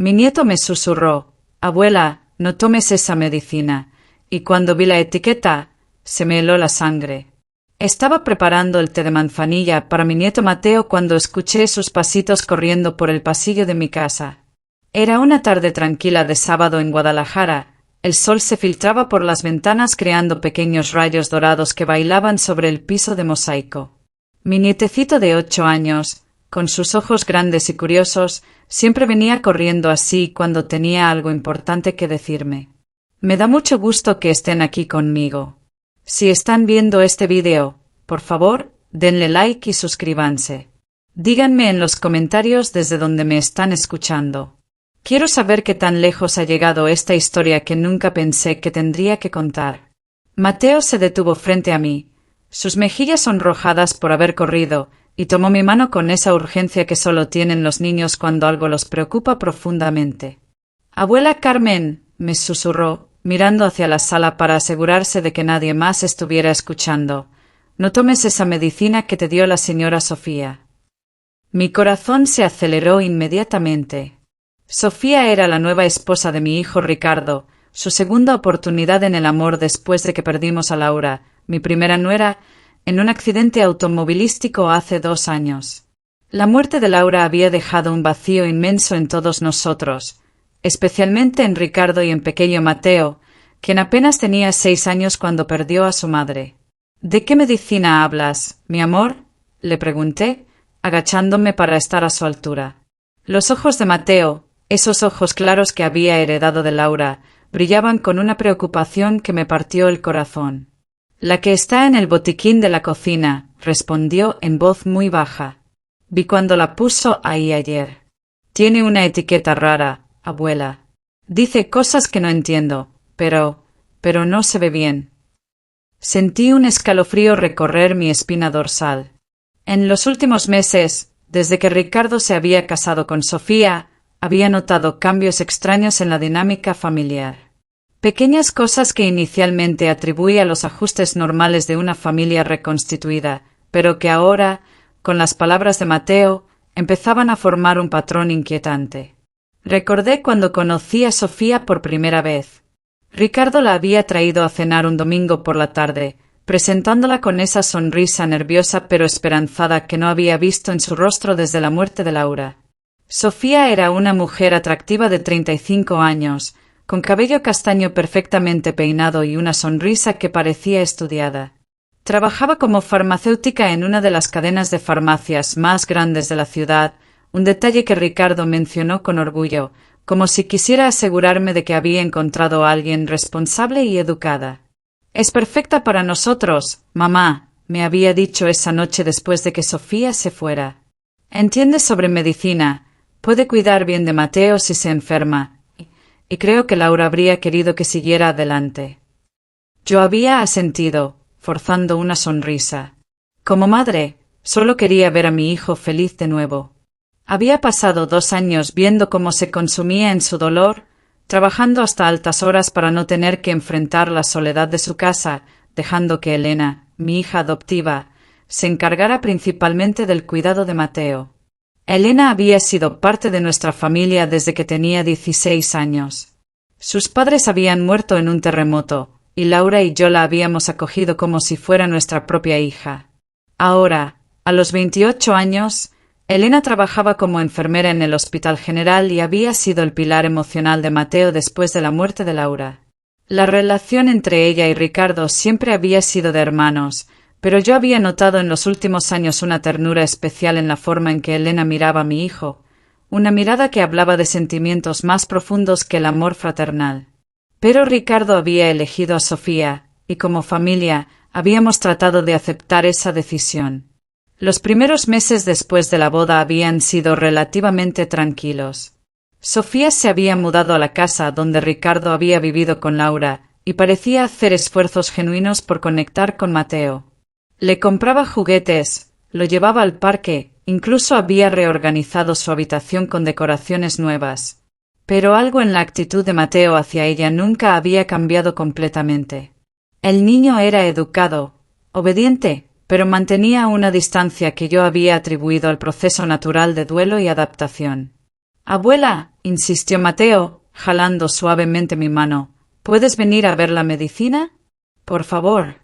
Mi nieto me susurró: «Abuela, no tomes esa medicina», y cuando vi la etiqueta, se me heló la sangre. Estaba preparando el té de manzanilla para mi nieto Mateo cuando escuché sus pasitos corriendo por el pasillo de mi casa. Era una tarde tranquila de sábado en Guadalajara. El sol se filtraba por las ventanas creando pequeños rayos dorados que bailaban sobre el piso de mosaico. Mi nietecito de 8 años, con sus ojos grandes y curiosos, siempre venía corriendo así cuando tenía algo importante que decirme. Me da mucho gusto que estén aquí conmigo. Si están viendo este vídeo, por favor, denle like y suscríbanse. Díganme en los comentarios desde donde me están escuchando. Quiero saber qué tan lejos ha llegado esta historia que nunca pensé que tendría que contar. Mateo se detuvo frente a mí, sus mejillas sonrojadas por haber corrido, y tomó mi mano con esa urgencia que solo tienen los niños cuando algo los preocupa profundamente. «Abuela Carmen», me susurró, mirando hacia la sala para asegurarse de que nadie más estuviera escuchando, «no tomes esa medicina que te dio la señora Sofía». Mi corazón se aceleró inmediatamente. Sofía era la nueva esposa de mi hijo Ricardo, su segunda oportunidad en el amor después de que perdimos a Laura, mi primera nuera, en un accidente automovilístico hace 2 años. La muerte de Laura había dejado un vacío inmenso en todos nosotros, especialmente en Ricardo y en pequeño Mateo, quien apenas tenía 6 años cuando perdió a su madre. «¿De qué medicina hablas, mi amor?», le pregunté, agachándome para estar a su altura. Los ojos de Mateo, esos ojos claros que había heredado de Laura, brillaban con una preocupación que me partió el corazón. «La que está en el botiquín de la cocina», respondió en voz muy baja. «Vi cuando la puso ahí ayer. Tiene una etiqueta rara, abuela. Dice cosas que no entiendo, pero no se ve bien». Sentí un escalofrío recorrer mi espina dorsal. En los últimos meses, desde que Ricardo se había casado con Sofía, había notado cambios extraños en la dinámica familiar. Pequeñas cosas que inicialmente atribuí a los ajustes normales de una familia reconstituida, pero que ahora, con las palabras de Mateo, empezaban a formar un patrón inquietante. Recordé cuando conocí a Sofía por primera vez. Ricardo la había traído a cenar un domingo por la tarde, presentándola con esa sonrisa nerviosa pero esperanzada que no había visto en su rostro desde la muerte de Laura. Sofía era una mujer atractiva de 35 años, con cabello castaño perfectamente peinado y una sonrisa que parecía estudiada. Trabajaba como farmacéutica en una de las cadenas de farmacias más grandes de la ciudad, un detalle que Ricardo mencionó con orgullo, como si quisiera asegurarme de que había encontrado a alguien responsable y educada. «Es perfecta para nosotros, mamá», me había dicho esa noche después de que Sofía se fuera. «Entiende sobre medicina, puede cuidar bien de Mateo si se enferma, y creo que Laura habría querido que siguiera adelante». Yo había asentido, forzando una sonrisa. Como madre, solo quería ver a mi hijo feliz de nuevo. Había pasado 2 años viendo cómo se consumía en su dolor, trabajando hasta altas horas para no tener que enfrentar la soledad de su casa, dejando que Elena, mi hija adoptiva, se encargara principalmente del cuidado de Mateo. Elena había sido parte de nuestra familia desde que tenía 16 años. Sus padres habían muerto en un terremoto, y Laura y yo la habíamos acogido como si fuera nuestra propia hija. Ahora, a los 28 años, Elena trabajaba como enfermera en el Hospital General y había sido el pilar emocional de Mateo después de la muerte de Laura. La relación entre ella y Ricardo siempre había sido de hermanos, pero yo había notado en los últimos años una ternura especial en la forma en que Elena miraba a mi hijo, una mirada que hablaba de sentimientos más profundos que el amor fraternal. Pero Ricardo había elegido a Sofía, y como familia habíamos tratado de aceptar esa decisión. Los primeros meses después de la boda habían sido relativamente tranquilos. Sofía se había mudado a la casa donde Ricardo había vivido con Laura, y parecía hacer esfuerzos genuinos por conectar con Mateo. Le compraba juguetes, lo llevaba al parque, incluso había reorganizado su habitación con decoraciones nuevas. Pero algo en la actitud de Mateo hacia ella nunca había cambiado completamente. El niño era educado, obediente, pero mantenía una distancia que yo había atribuido al proceso natural de duelo y adaptación. «Abuela», insistió Mateo, jalando suavemente mi mano. ¿Puedes venir a ver la medicina? Por favor.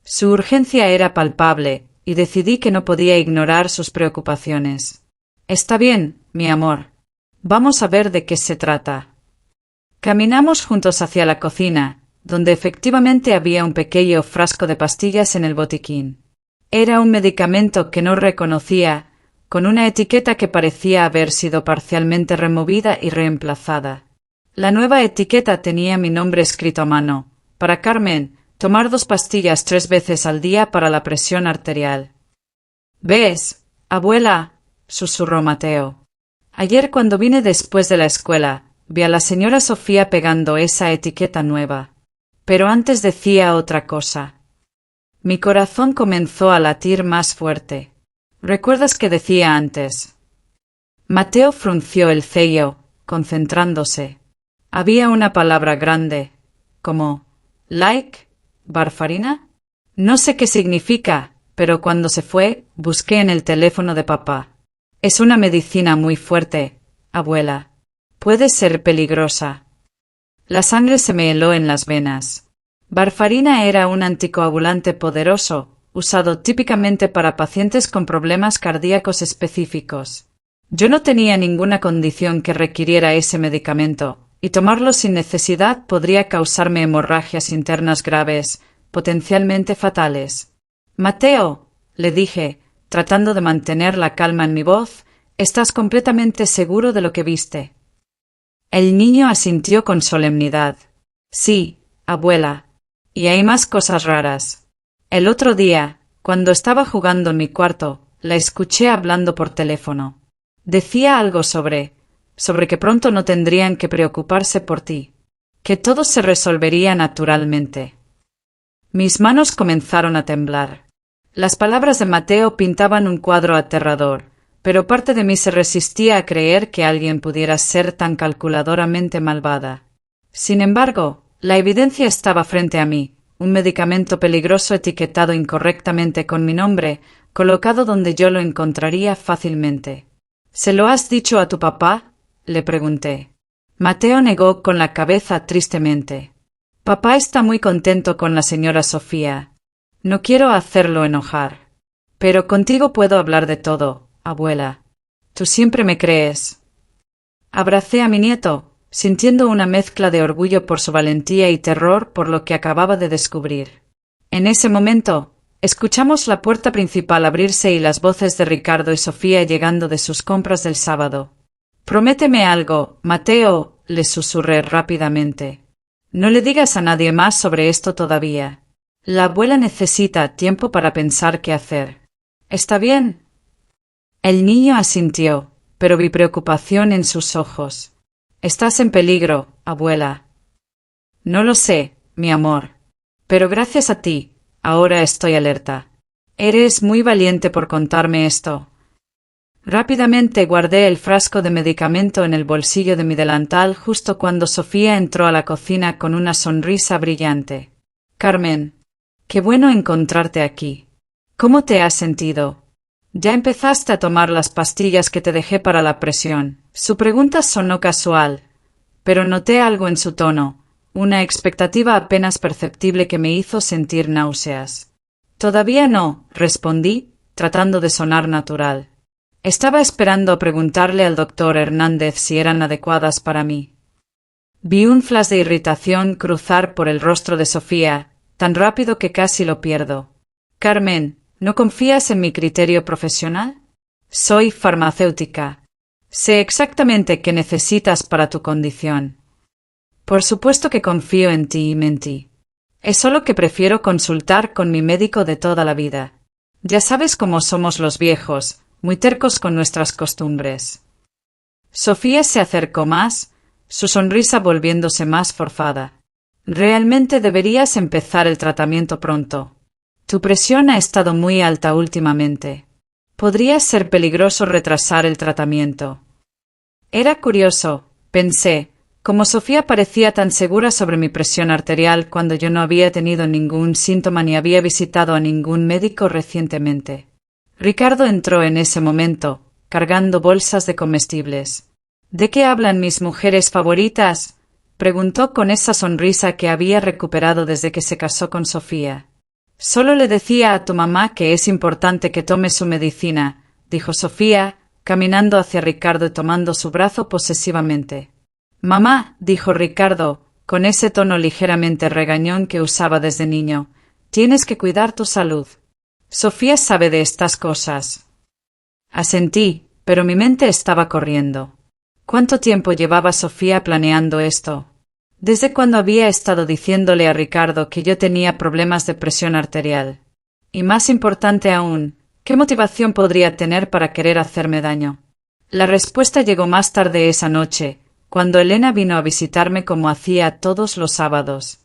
Su urgencia era palpable, y decidí que no podía ignorar sus preocupaciones. Está bien, mi amor. Vamos a ver de qué se trata. Caminamos juntos hacia la cocina, donde efectivamente había un pequeño frasco de pastillas en el botiquín. Era un medicamento que no reconocía, con una etiqueta que parecía haber sido parcialmente removida y reemplazada. La nueva etiqueta tenía mi nombre escrito a mano. Para Carmen, tomar 2 pastillas 3 veces al día para la presión arterial. ¿Ves, abuela?, susurró Mateo. Ayer cuando vine después de la escuela, vi a la señora Sofía pegando esa etiqueta nueva. Pero antes decía otra cosa. Mi corazón comenzó a latir más fuerte. ¿Recuerdas qué decía antes? Mateo frunció el ceño, concentrándose. Había una palabra grande, como «like», «varfarina». No sé qué significa, pero cuando se fue, busqué en el teléfono de papá. Es una medicina muy fuerte, abuela. Puede ser peligrosa. La sangre se me heló en las venas. Varfarina era un anticoagulante poderoso, usado típicamente para pacientes con problemas cardíacos específicos. Yo no tenía ninguna condición que requiriera ese medicamento, y tomarlo sin necesidad podría causarme hemorragias internas graves, potencialmente fatales. Mateo, le dije, tratando de mantener la calma en mi voz, ¿estás completamente seguro de lo que viste? El niño asintió con solemnidad. Sí, abuela. Y hay más cosas raras. El otro día, cuando estaba jugando en mi cuarto, la escuché hablando por teléfono. Decía algo sobre que pronto no tendrían que preocuparse por ti, que todo se resolvería naturalmente. Mis manos comenzaron a temblar. Las palabras de Mateo pintaban un cuadro aterrador, pero parte de mí se resistía a creer que alguien pudiera ser tan calculadoramente malvada. Sin embargo, la evidencia estaba frente a mí, un medicamento peligroso etiquetado incorrectamente con mi nombre, colocado donde yo lo encontraría fácilmente. ¿Se lo has dicho a tu papá?, le pregunté. Mateo negó con la cabeza tristemente. Papá está muy contento con la señora Sofía. No quiero hacerlo enojar. Pero contigo puedo hablar de todo, abuela. Tú siempre me crees. Abracé a mi nieto, sintiendo una mezcla de orgullo por su valentía y terror por lo que acababa de descubrir. En ese momento, escuchamos la puerta principal abrirse y las voces de Ricardo y Sofía llegando de sus compras del sábado. Prométeme algo, Mateo, le susurré rápidamente. No le digas a nadie más sobre esto todavía. La abuela necesita tiempo para pensar qué hacer. ¿Está bien? El niño asintió, pero vi preocupación en sus ojos. Estás en peligro, abuela. No lo sé, mi amor. Pero gracias a ti, ahora estoy alerta. Eres muy valiente por contarme esto. Rápidamente guardé el frasco de medicamento en el bolsillo de mi delantal justo cuando Sofía entró a la cocina con una sonrisa brillante. Carmen, qué bueno encontrarte aquí. ¿Cómo te has sentido? ¿Ya empezaste a tomar las pastillas que te dejé para la presión? Su pregunta sonó casual, pero noté algo en su tono, una expectativa apenas perceptible que me hizo sentir náuseas. Todavía no, respondí, tratando de sonar natural. Estaba esperando preguntarle al doctor Hernández si eran adecuadas para mí. Vi un flash de irritación cruzar por el rostro de Sofía, tan rápido que casi lo pierdo. Carmen, ¿no confías en mi criterio profesional? Soy farmacéutica. Sé exactamente qué necesitas para tu condición. Por supuesto que confío en ti y mentí. Es solo que prefiero consultar con mi médico de toda la vida. Ya sabes cómo somos los viejos, muy tercos con nuestras costumbres. Sofía se acercó más, su sonrisa volviéndose más forzada. Realmente deberías empezar el tratamiento pronto. Tu presión ha estado muy alta últimamente. Podría ser peligroso retrasar el tratamiento. Era curioso, pensé, como Sofía parecía tan segura sobre mi presión arterial cuando yo no había tenido ningún síntoma ni había visitado a ningún médico recientemente. Ricardo entró en ese momento, cargando bolsas de comestibles. ¿De qué hablan mis mujeres favoritas?, preguntó con esa sonrisa que había recuperado desde que se casó con Sofía. Solo le decía a tu mamá que es importante que tome su medicina, dijo Sofía, caminando hacia Ricardo y tomando su brazo posesivamente. Mamá, dijo Ricardo, con ese tono ligeramente regañón que usaba desde niño, tienes que cuidar tu salud. Sofía sabe de estas cosas. Asentí, pero mi mente estaba corriendo. ¿Cuánto tiempo llevaba Sofía planeando esto? ¿Desde cuándo había estado diciéndole a Ricardo que yo tenía problemas de presión arterial? Y más importante aún, ¿qué motivación podría tener para querer hacerme daño? La respuesta llegó más tarde esa noche, cuando Elena vino a visitarme como hacía todos los sábados.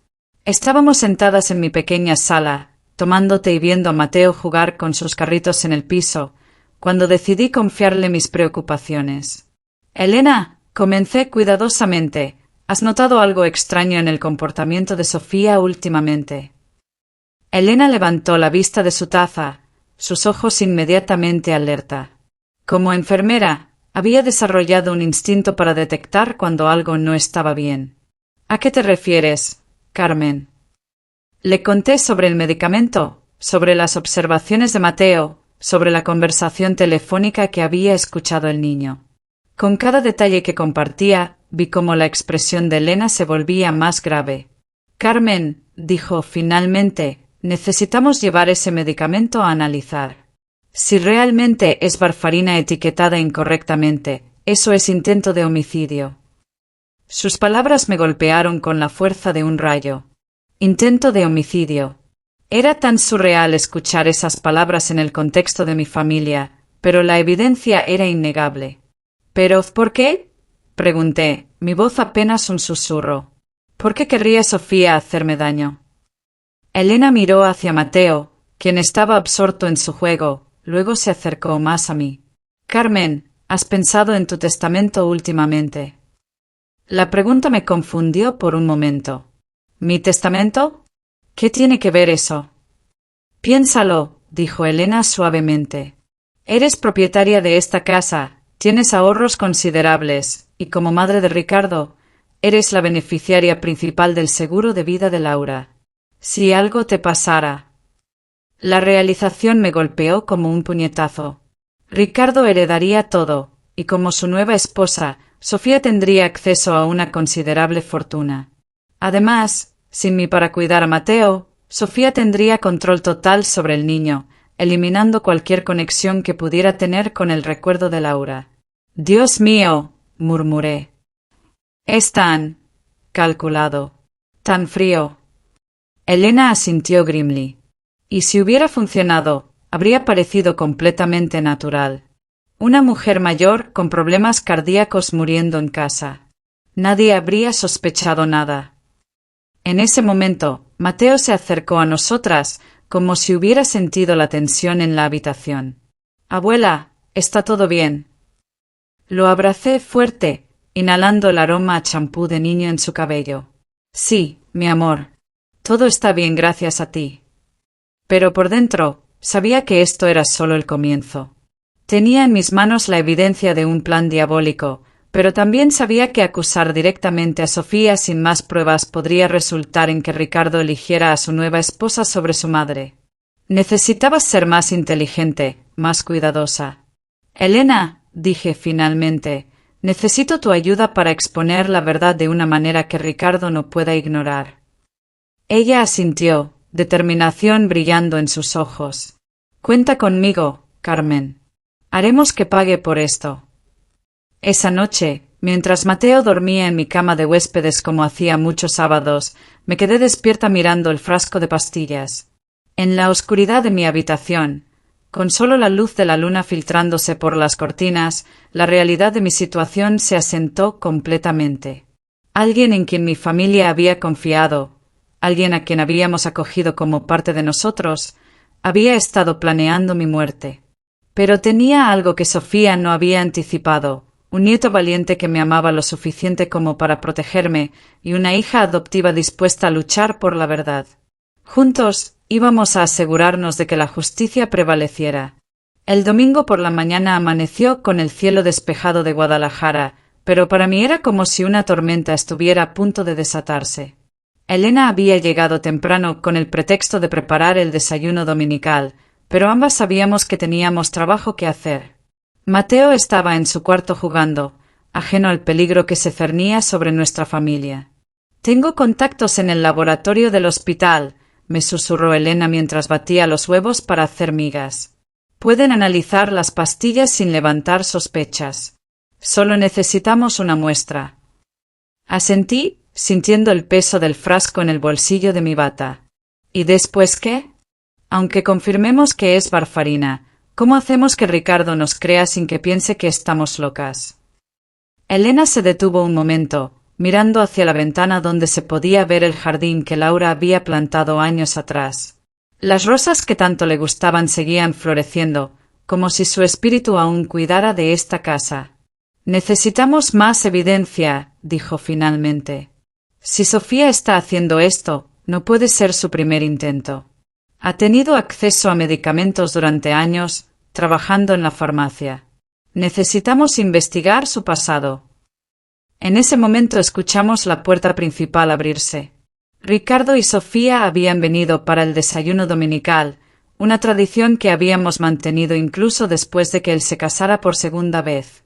Estábamos sentadas en mi pequeña sala, tomando té y viendo a Mateo jugar con sus carritos en el piso, cuando decidí confiarle mis preocupaciones. Elena, comencé cuidadosamente, ¿has notado algo extraño en el comportamiento de Sofía últimamente? Elena levantó la vista de su taza, sus ojos inmediatamente alerta. Como enfermera, había desarrollado un instinto para detectar cuando algo no estaba bien. ¿A qué te refieres, Carmen? Le conté sobre el medicamento, sobre las observaciones de Mateo, sobre la conversación telefónica que había escuchado el niño. Con cada detalle que compartía, vi cómo la expresión de Elena se volvía más grave. Carmen, dijo finalmente, necesitamos llevar ese medicamento a analizar. Si realmente es varfarina etiquetada incorrectamente, eso es intento de homicidio. Sus palabras me golpearon con la fuerza de un rayo. Intento de homicidio. Era tan surreal escuchar esas palabras en el contexto de mi familia, pero la evidencia era innegable. ¿Pero por qué?, pregunté, mi voz apenas un susurro. ¿Por qué querría Sofía hacerme daño? Elena miró hacia Mateo, quien estaba absorto en su juego, luego se acercó más a mí. Carmen, ¿has pensado en tu testamento últimamente? La pregunta me confundió por un momento. ¿Mi testamento? ¿Qué tiene que ver eso? Piénsalo, dijo Elena suavemente. Eres propietaria de esta casa. Tienes ahorros considerables, y como madre de Ricardo, eres la beneficiaria principal del seguro de vida de Laura. Si algo te pasara. La realización me golpeó como un puñetazo. Ricardo heredaría todo, y como su nueva esposa, Sofía tendría acceso a una considerable fortuna. Además, sin mí para cuidar a Mateo, Sofía tendría control total sobre el niño, eliminando cualquier conexión que pudiera tener con el recuerdo de Laura. Dios mío, murmuré. Es tan calculado, tan frío. Elena asintió grimly. Y si hubiera funcionado, habría parecido completamente natural. Una mujer mayor con problemas cardíacos muriendo en casa. Nadie habría sospechado nada. En ese momento, Mateo se acercó a nosotras, como si hubiera sentido la tensión en la habitación. Abuela, ¿está todo bien? Lo abracé fuerte, inhalando el aroma a champú de niño en su cabello. Sí, mi amor. Todo está bien gracias a ti. Pero por dentro, sabía que esto era solo el comienzo. Tenía en mis manos la evidencia de un plan diabólico, pero también sabía que acusar directamente a Sofía sin más pruebas podría resultar en que Ricardo eligiera a su nueva esposa sobre su madre. Necesitaba ser más inteligente, más cuidadosa. Elena, dije finalmente, necesito tu ayuda para exponer la verdad de una manera que Ricardo no pueda ignorar. Ella asintió, determinación brillando en sus ojos. Cuenta conmigo, Carmen. Haremos que pague por esto. Esa noche, mientras Mateo dormía en mi cama de huéspedes como hacía muchos sábados, me quedé despierta mirando el frasco de pastillas. En la oscuridad de mi habitación, con solo la luz de la luna filtrándose por las cortinas, la realidad de mi situación se asentó completamente. Alguien en quien mi familia había confiado, alguien a quien habíamos acogido como parte de nosotros, había estado planeando mi muerte. Pero tenía algo que Sofía no había anticipado. Un nieto valiente que me amaba lo suficiente como para protegerme y una hija adoptiva dispuesta a luchar por la verdad. Juntos íbamos a asegurarnos de que la justicia prevaleciera. El domingo por la mañana amaneció con el cielo despejado de Guadalajara, pero para mí era como si una tormenta estuviera a punto de desatarse. Elena había llegado temprano con el pretexto de preparar el desayuno dominical, pero ambas sabíamos que teníamos trabajo que hacer. Mateo estaba en su cuarto jugando, ajeno al peligro que se cernía sobre nuestra familia. «Tengo contactos en el laboratorio del hospital», me susurró Elena mientras batía los huevos para hacer migas. «Pueden analizar las pastillas sin levantar sospechas. Solo necesitamos una muestra». Asentí, sintiendo el peso del frasco en el bolsillo de mi bata. ¿Y después qué? Aunque confirmemos que es varfarina, ¿cómo hacemos que Ricardo nos crea sin que piense que estamos locas? Elena se detuvo un momento, mirando hacia la ventana donde se podía ver el jardín que Laura había plantado años atrás. Las rosas que tanto le gustaban seguían floreciendo, como si su espíritu aún cuidara de esta casa. «Necesitamos más evidencia», dijo finalmente. «Si Sofía está haciendo esto, no puede ser su primer intento. Ha tenido acceso a medicamentos durante años, trabajando en la farmacia. Necesitamos investigar su pasado». En ese momento escuchamos la puerta principal abrirse. Ricardo y Sofía habían venido para el desayuno dominical, una tradición que habíamos mantenido incluso después de que él se casara por segunda vez.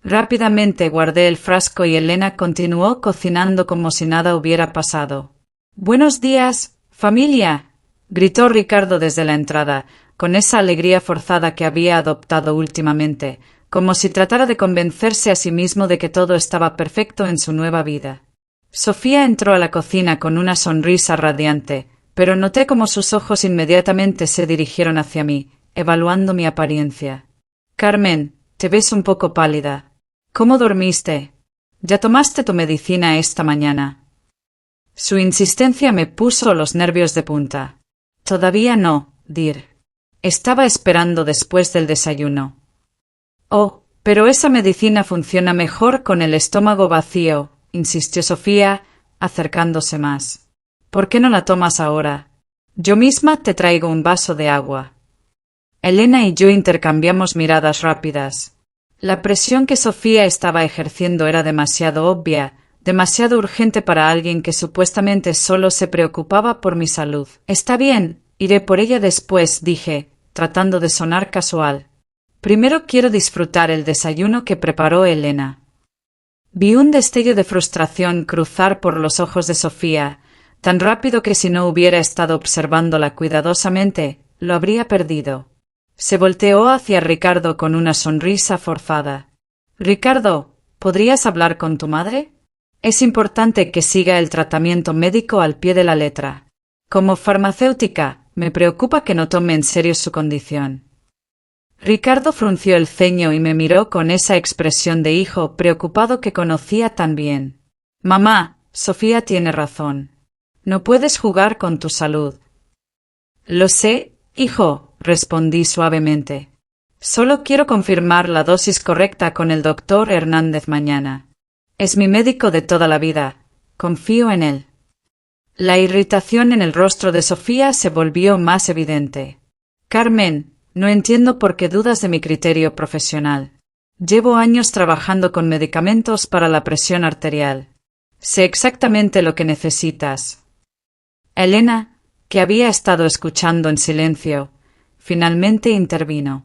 Rápidamente guardé el frasco y Elena continuó cocinando como si nada hubiera pasado. «Buenos días, familia», gritó Ricardo desde la entrada, con esa alegría forzada que había adoptado últimamente, como si tratara de convencerse a sí mismo de que todo estaba perfecto en su nueva vida. Sofía entró a la cocina con una sonrisa radiante, pero noté cómo sus ojos inmediatamente se dirigieron hacia mí, evaluando mi apariencia. «Carmen, te ves un poco pálida. ¿Cómo dormiste? ¿Ya tomaste tu medicina esta mañana?» Su insistencia me puso los nervios de punta. «Todavía no, Dir. Estaba esperando después del desayuno». «Oh, pero esa medicina funciona mejor con el estómago vacío», insistió Sofía, acercándose más. «¿Por qué no la tomas ahora? Yo misma te traigo un vaso de agua». Elena y yo intercambiamos miradas rápidas. La presión que Sofía estaba ejerciendo era demasiado obvia, demasiado urgente para alguien que supuestamente solo se preocupaba por mi salud. «Está bien, iré por ella después», dije, tratando de sonar casual. «Primero quiero disfrutar el desayuno que preparó Elena». Vi un destello de frustración cruzar por los ojos de Sofía, tan rápido que si no hubiera estado observándola cuidadosamente, lo habría perdido. Se volteó hacia Ricardo con una sonrisa forzada. «Ricardo, ¿podrías hablar con tu madre? Es importante que siga el tratamiento médico al pie de la letra. Como farmacéutica, me preocupa que no tome en serio su condición». Ricardo frunció el ceño y me miró con esa expresión de hijo preocupado que conocía tan bien. «Mamá, Sofía tiene razón. No puedes jugar con tu salud». «Lo sé, hijo», respondí suavemente. «Solo quiero confirmar la dosis correcta con el doctor Hernández mañana. Es mi médico de toda la vida. Confío en él». La irritación en el rostro de Sofía se volvió más evidente. «Carmen, no entiendo por qué dudas de mi criterio profesional. Llevo años trabajando con medicamentos para la presión arterial. Sé exactamente lo que necesitas». Elena, que había estado escuchando en silencio, finalmente intervino.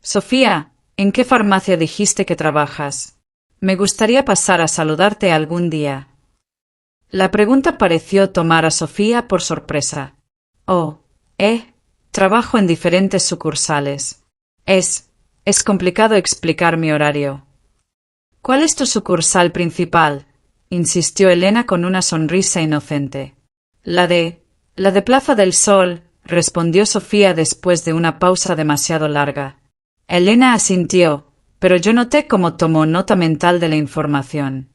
«Sofía, ¿en qué farmacia dijiste que trabajas? Me gustaría pasar a saludarte algún día». La pregunta pareció tomar a Sofía por sorpresa. «Oh, trabajo en diferentes sucursales. Es complicado explicar mi horario». «¿Cuál es tu sucursal principal?», insistió Elena con una sonrisa inocente. La de Plaza del Sol», respondió Sofía después de una pausa demasiado larga. Elena asintió, pero yo noté cómo tomó nota mental de la información.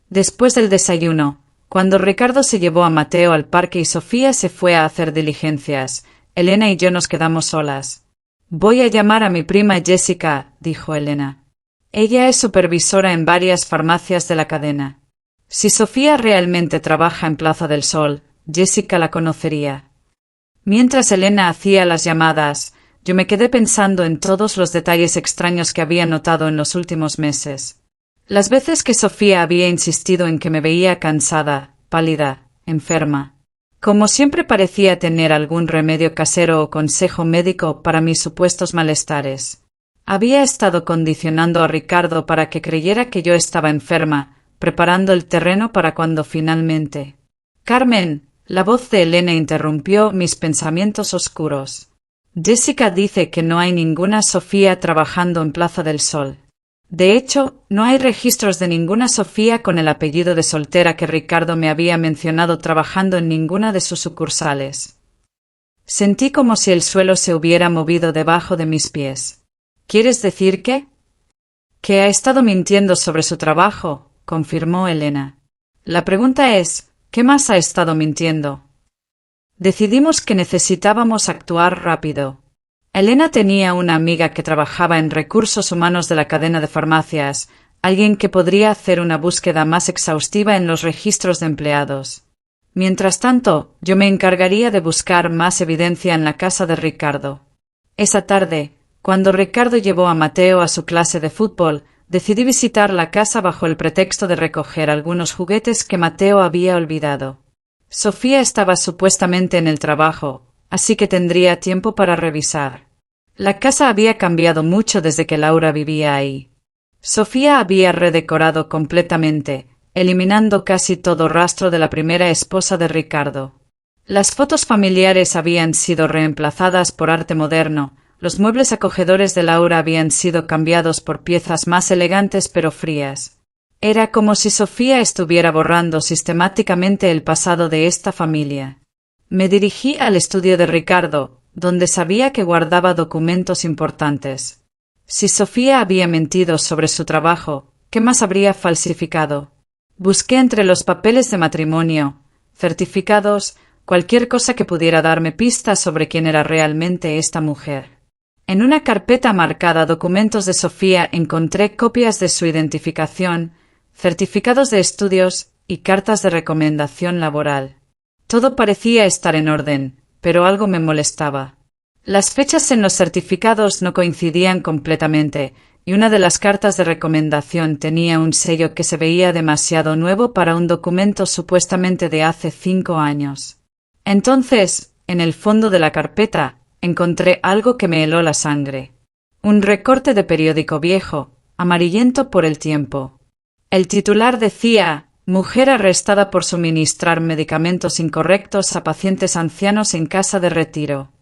Después del desayuno, cuando Ricardo se llevó a Mateo al parque y Sofía se fue a hacer diligencias, Elena y yo nos quedamos solas. «Voy a llamar a mi prima Jessica», dijo Elena. «Ella es supervisora en varias farmacias de la cadena. Si Sofía realmente trabaja en Plaza del Sol, Jessica la conocería». Mientras Elena hacía las llamadas, yo me quedé pensando en todos los detalles extraños que había notado en los últimos meses. Las veces que Sofía había insistido en que me veía cansada, pálida, enferma. Como siempre parecía tener algún remedio casero o consejo médico para mis supuestos malestares. Había estado condicionando a Ricardo para que creyera que yo estaba enferma, preparando el terreno para cuando finalmente... Carmen, la voz de Elena interrumpió mis pensamientos oscuros. Jessica dice que no hay ninguna Sofía trabajando en Plaza del Sol. De hecho, no hay registros de ninguna Sofía con el apellido de soltera que Ricardo me había mencionado trabajando en ninguna de sus sucursales. Sentí como si el suelo se hubiera movido debajo de mis pies. ¿Quieres decir qué? Que ha estado mintiendo sobre su trabajo, confirmó Elena. La pregunta es, ¿qué más ha estado mintiendo? Decidimos que necesitábamos actuar rápido. Elena tenía una amiga que trabajaba en recursos humanos de la cadena de farmacias, alguien que podría hacer una búsqueda más exhaustiva en los registros de empleados. Mientras tanto, yo me encargaría de buscar más evidencia en la casa de Ricardo. Esa tarde, cuando Ricardo llevó a Mateo a su clase de fútbol, decidí visitar la casa bajo el pretexto de recoger algunos juguetes que Mateo había olvidado. Sofía estaba supuestamente en el trabajo, así que tendría tiempo para revisar. La casa había cambiado mucho desde que Laura vivía ahí. Sofía había redecorado completamente, eliminando casi todo rastro de la primera esposa de Ricardo. Las fotos familiares habían sido reemplazadas por arte moderno, los muebles acogedores de Laura habían sido cambiados por piezas más elegantes pero frías. Era como si Sofía estuviera borrando sistemáticamente el pasado de esta familia. Me dirigí al estudio de Ricardo, donde sabía que guardaba documentos importantes. Si Sofía había mentido sobre su trabajo, ¿qué más habría falsificado? Busqué entre los papeles de matrimonio, certificados, cualquier cosa que pudiera darme pistas sobre quién era realmente esta mujer. En una carpeta marcada Documentos de Sofía encontré copias de su identificación, certificados de estudios y cartas de recomendación laboral. Todo parecía estar en orden, pero algo me molestaba. Las fechas en los certificados no coincidían completamente, y una de las cartas de recomendación tenía un sello que se veía demasiado nuevo para un documento supuestamente de hace 5 años. Entonces, en el fondo de la carpeta, encontré algo que me heló la sangre. Un recorte de periódico viejo, amarillento por el tiempo. El titular decía: mujer arrestada por suministrar medicamentos incorrectos a pacientes ancianos en casa de retiro.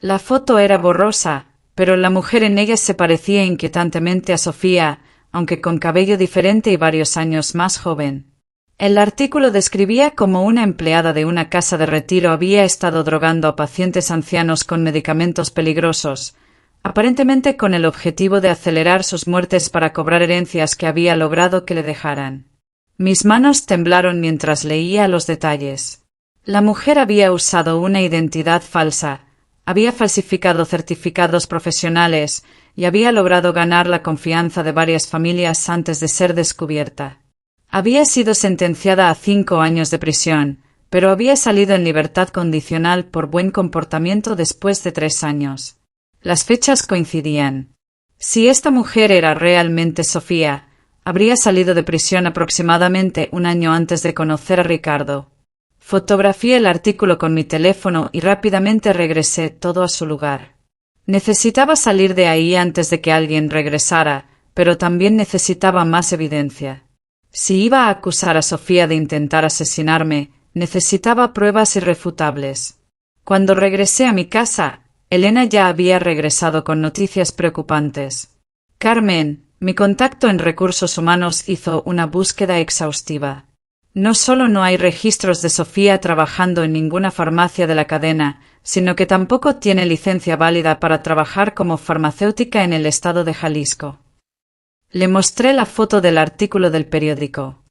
La foto era borrosa, pero la mujer en ella se parecía inquietantemente a Sofía, aunque con cabello diferente y varios años más joven. El artículo describía cómo una empleada de una casa de retiro había estado drogando a pacientes ancianos con medicamentos peligrosos, aparentemente con el objetivo de acelerar sus muertes para cobrar herencias que había logrado que le dejaran. Mis manos temblaron mientras leía los detalles. La mujer había usado una identidad falsa, había falsificado certificados profesionales y había logrado ganar la confianza de varias familias antes de ser descubierta. Había sido sentenciada a 5 años de prisión, pero había salido en libertad condicional por buen comportamiento después de 3 años. Las fechas coincidían. Si esta mujer era realmente Sofía, habría salido de prisión aproximadamente 1 año antes de conocer a Ricardo. Fotografié el artículo con mi teléfono y rápidamente regresé todo a su lugar. Necesitaba salir de ahí antes de que alguien regresara, pero también necesitaba más evidencia. Si iba a acusar a Sofía de intentar asesinarme, necesitaba pruebas irrefutables. Cuando regresé a mi casa, Elena ya había regresado con noticias preocupantes. Carmen, mi contacto en recursos humanos, hizo una búsqueda exhaustiva. No solo no hay registros de Sofía trabajando en ninguna farmacia de la cadena, sino que tampoco tiene licencia válida para trabajar como farmacéutica en el estado de Jalisco. Le mostré la foto del artículo del periódico.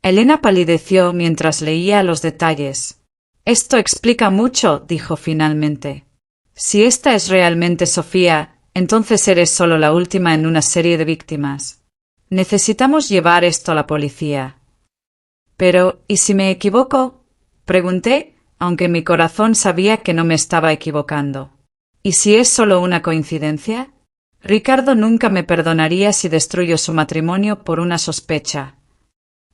Elena palideció mientras leía los detalles. Esto explica mucho, dijo finalmente. Si esta es realmente Sofía, entonces eres solo la última en una serie de víctimas. Necesitamos llevar esto a la policía. Pero, ¿y si me equivoco? Pregunté, aunque mi corazón sabía que no me estaba equivocando. ¿Y si es solo una coincidencia? Ricardo nunca me perdonaría si destruyo su matrimonio por una sospecha.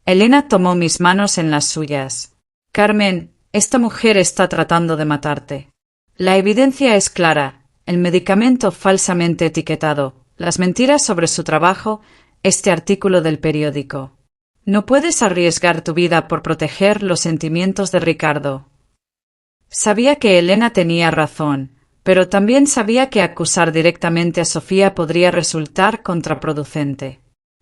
Elena tomó mis manos en las suyas. Carmen, esta mujer está tratando de matarte. La evidencia es clara, el medicamento falsamente etiquetado, las mentiras sobre su trabajo, este artículo del periódico. No puedes arriesgar tu vida por proteger los sentimientos de Ricardo. Sabía que Elena tenía razón, pero también sabía que acusar directamente a Sofía podría resultar contraproducente.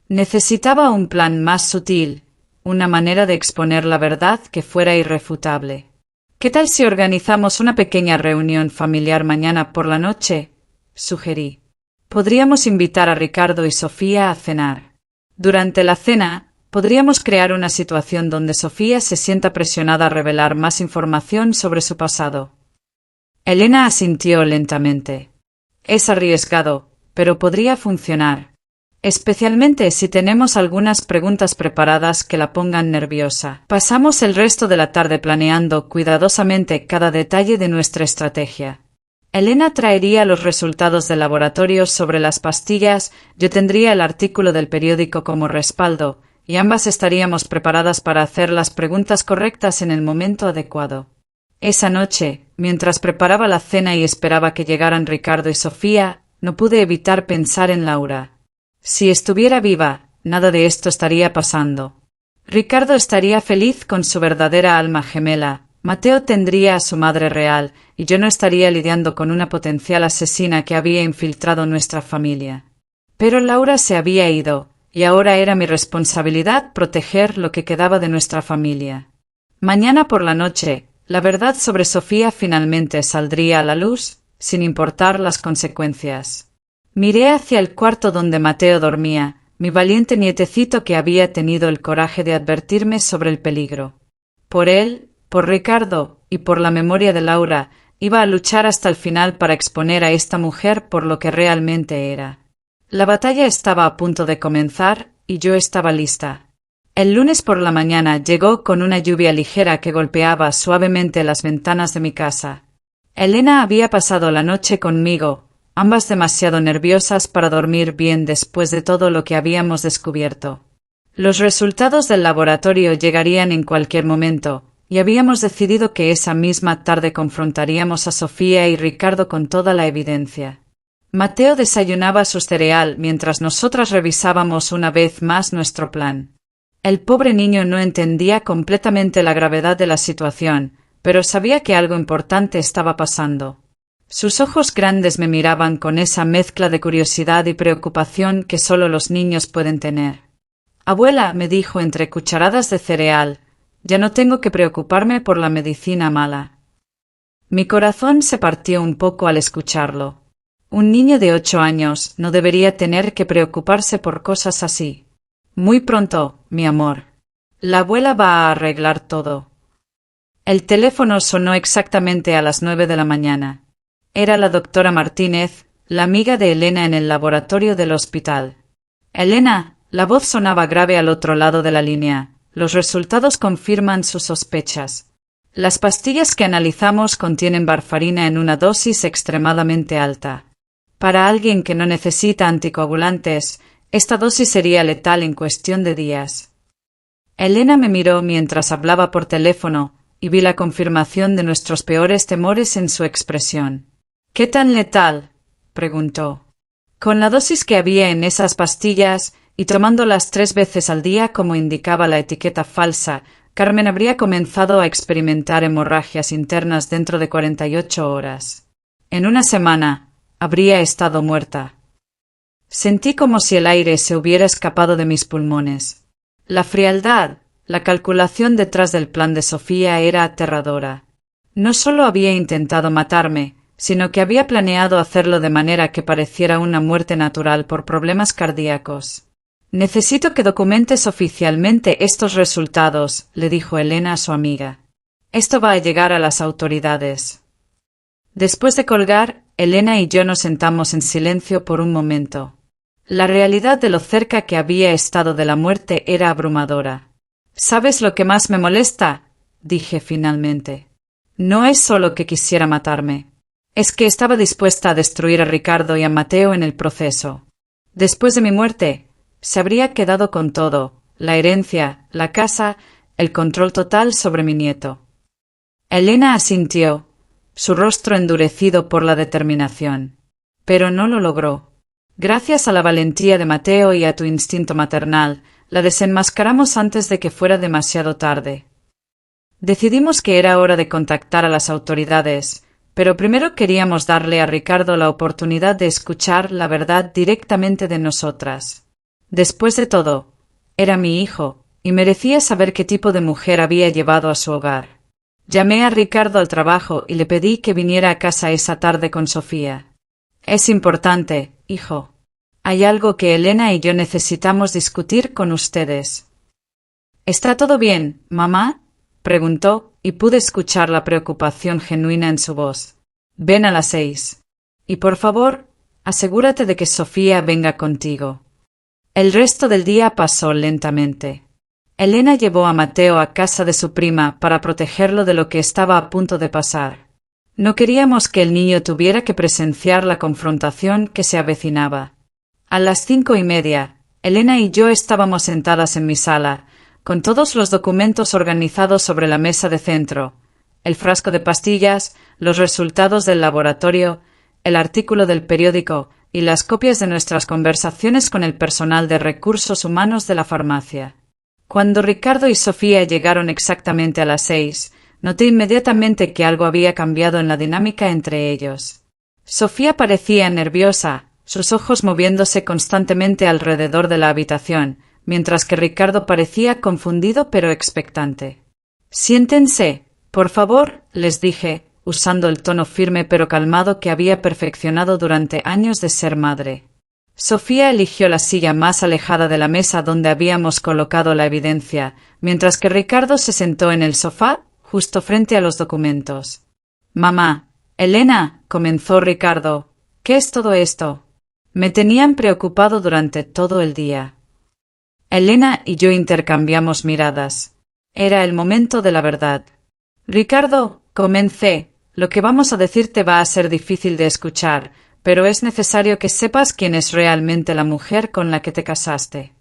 Necesitaba un plan más sutil, una manera de exponer la verdad que fuera irrefutable. ¿Qué tal si organizamos una pequeña reunión familiar mañana por la noche? Sugerí. Podríamos invitar a Ricardo y Sofía a cenar. Durante la cena, podríamos crear una situación donde Sofía se sienta presionada a revelar más información sobre su pasado. Elena asintió lentamente. Es arriesgado, pero podría funcionar. Especialmente si tenemos algunas preguntas preparadas que la pongan nerviosa. Pasamos el resto de la tarde planeando cuidadosamente cada detalle de nuestra estrategia. Elena traería los resultados del laboratorio sobre las pastillas, yo tendría el artículo del periódico como respaldo, y ambas estaríamos preparadas para hacer las preguntas correctas en el momento adecuado. Esa noche, mientras preparaba la cena y esperaba que llegaran Ricardo y Sofía, no pude evitar pensar en Laura. Si estuviera viva, nada de esto estaría pasando. Ricardo estaría feliz con su verdadera alma gemela, Mateo tendría a su madre real, y yo no estaría lidiando con una potencial asesina que había infiltrado nuestra familia. Pero Laura se había ido, y ahora era mi responsabilidad proteger lo que quedaba de nuestra familia. Mañana por la noche, la verdad sobre Sofía finalmente saldría a la luz, sin importar las consecuencias. Miré hacia el cuarto donde Mateo dormía, mi valiente nietecito que había tenido el coraje de advertirme sobre el peligro. Por él, por Ricardo y por la memoria de Laura, iba a luchar hasta el final para exponer a esta mujer por lo que realmente era. La batalla estaba a punto de comenzar y yo estaba lista. El lunes por la mañana llegó con una lluvia ligera que golpeaba suavemente las ventanas de mi casa. Elena había pasado la noche conmigo, ambas demasiado nerviosas para dormir bien después de todo lo que habíamos descubierto. Los resultados del laboratorio llegarían en cualquier momento, y habíamos decidido que esa misma tarde confrontaríamos a Sofía y Ricardo con toda la evidencia. Mateo desayunaba su cereal mientras nosotras revisábamos una vez más nuestro plan. El pobre niño no entendía completamente la gravedad de la situación, pero sabía que algo importante estaba pasando. Sus ojos grandes me miraban con esa mezcla de curiosidad y preocupación que solo los niños pueden tener. «Abuela», me dijo entre cucharadas de cereal, «ya no tengo que preocuparme por la medicina mala». Mi corazón se partió un poco al escucharlo. Un niño de 8 años no debería tener que preocuparse por cosas así. Muy pronto, mi amor. La abuela va a arreglar todo. El teléfono sonó exactamente a las 9 de la mañana. Era la doctora Martínez, la amiga de Elena en el laboratorio del hospital. «Elena», la voz sonaba grave al otro lado de la línea, «los resultados confirman sus sospechas. Las pastillas que analizamos contienen varfarina en una dosis extremadamente alta. Para alguien que no necesita anticoagulantes, esta dosis sería letal en cuestión de días». Elena me miró mientras hablaba por teléfono, y vi la confirmación de nuestros peores temores en su expresión. «¿Qué tan letal?», preguntó. Con la dosis que había en esas pastillas, y tomándolas 3 veces al día como indicaba la etiqueta falsa, Carmen habría comenzado a experimentar hemorragias internas dentro de 48 horas. En una semana, habría estado muerta. Sentí como si el aire se hubiera escapado de mis pulmones. La frialdad, la calculación detrás del plan de Sofía era aterradora. No solo había intentado matarme, sino que había planeado hacerlo de manera que pareciera una muerte natural por problemas cardíacos. «Necesito que documentes oficialmente estos resultados», le dijo Elena a su amiga. «Esto va a llegar a las autoridades». Después de colgar, Elena y yo nos sentamos en silencio por un momento. La realidad de lo cerca que había estado de la muerte era abrumadora. «¿Sabes lo que más me molesta?», dije finalmente. «No es solo que quisiera matarme. Es que estaba dispuesta a destruir a Ricardo y a Mateo en el proceso. Después de mi muerte, se habría quedado con todo, la herencia, la casa, el control total sobre mi nieto. Elena asintió, su rostro endurecido por la determinación. Pero no lo logró. Gracias a la valentía de Mateo y a tu instinto maternal, la desenmascaramos antes de que fuera demasiado tarde. Decidimos que era hora de contactar a las autoridades, pero primero queríamos darle a Ricardo la oportunidad de escuchar la verdad directamente de nosotras. Después de todo, era mi hijo, y merecía saber qué tipo de mujer había llevado a su hogar. Llamé a Ricardo al trabajo y le pedí que viniera a casa esa tarde con Sofía. Es importante, hijo. Hay algo que Elena y yo necesitamos discutir con ustedes. ¿Está todo bien, mamá?, preguntó, y pude escuchar la preocupación genuina en su voz. Ven a las 6. Y por favor, asegúrate de que Sofía venga contigo. El resto del día pasó lentamente. Elena llevó a Mateo a casa de su prima para protegerlo de lo que estaba a punto de pasar. No queríamos que el niño tuviera que presenciar la confrontación que se avecinaba. A las 5:30, Elena y yo estábamos sentadas en mi sala, con todos los documentos organizados sobre la mesa de centro, el frasco de pastillas, los resultados del laboratorio, el artículo del periódico y las copias de nuestras conversaciones con el personal de recursos humanos de la farmacia. Cuando Ricardo y Sofía llegaron exactamente a las 6, noté inmediatamente que algo había cambiado en la dinámica entre ellos. Sofía parecía nerviosa, sus ojos moviéndose constantemente alrededor de la habitación, mientras que Ricardo parecía confundido pero expectante. Siéntense, por favor, les dije, usando el tono firme pero calmado que había perfeccionado durante años de ser madre. Sofía eligió la silla más alejada de la mesa donde habíamos colocado la evidencia, mientras que Ricardo se sentó en el sofá, justo frente a los documentos. Mamá, Elena, comenzó Ricardo, ¿qué es todo esto? Me tenían preocupado durante todo el día. Elena y yo intercambiamos miradas. Era el momento de la verdad. Ricardo, comencé, lo que vamos a decirte va a ser difícil de escuchar, pero es necesario que sepas quién es realmente la mujer con la que te casaste.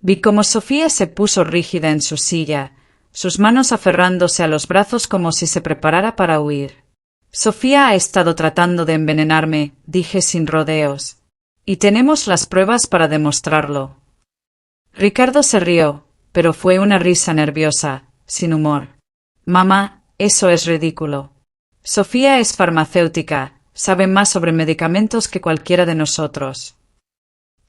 Vi cómo Sofía se puso rígida en su silla, sus manos aferrándose a los brazos como si se preparara para huir. Sofía ha estado tratando de envenenarme, dije sin rodeos. Y tenemos las pruebas para demostrarlo. Ricardo se rió, pero fue una risa nerviosa, sin humor. Mamá, eso es ridículo. Sofía es farmacéutica, sabe más sobre medicamentos que cualquiera de nosotros.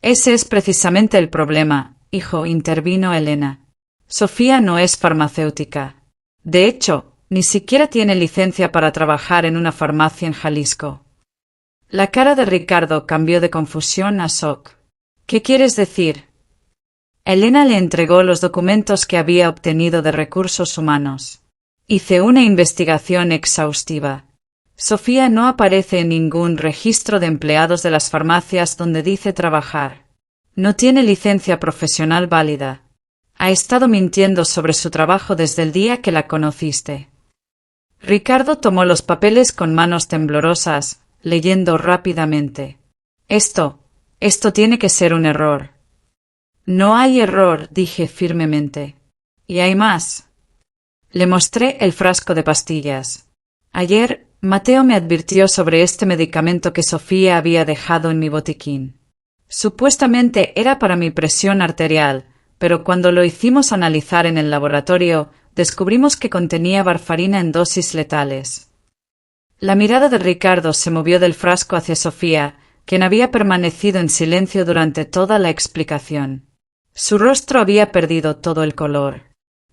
Ese es precisamente el problema, hijo, intervino Elena. Sofía no es farmacéutica. De hecho, ni siquiera tiene licencia para trabajar en una farmacia en Jalisco. La cara de Ricardo cambió de confusión a shock. ¿Qué quieres decir? Elena le entregó los documentos que había obtenido de recursos humanos. Hice una investigación exhaustiva. Sofía no aparece en ningún registro de empleados de las farmacias donde dice trabajar. No tiene licencia profesional válida. Ha estado mintiendo sobre su trabajo desde el día que la conociste. Ricardo tomó los papeles con manos temblorosas, leyendo rápidamente. Esto tiene que ser un error. No hay error, dije firmemente. Y hay más. Le mostré el frasco de pastillas. Ayer, Mateo me advirtió sobre este medicamento que Sofía había dejado en mi botiquín. Supuestamente era para mi presión arterial, pero cuando lo hicimos analizar en el laboratorio, descubrimos que contenía varfarina en dosis letales. La mirada de Ricardo se movió del frasco hacia Sofía, quien había permanecido en silencio durante toda la explicación. Su rostro había perdido todo el color.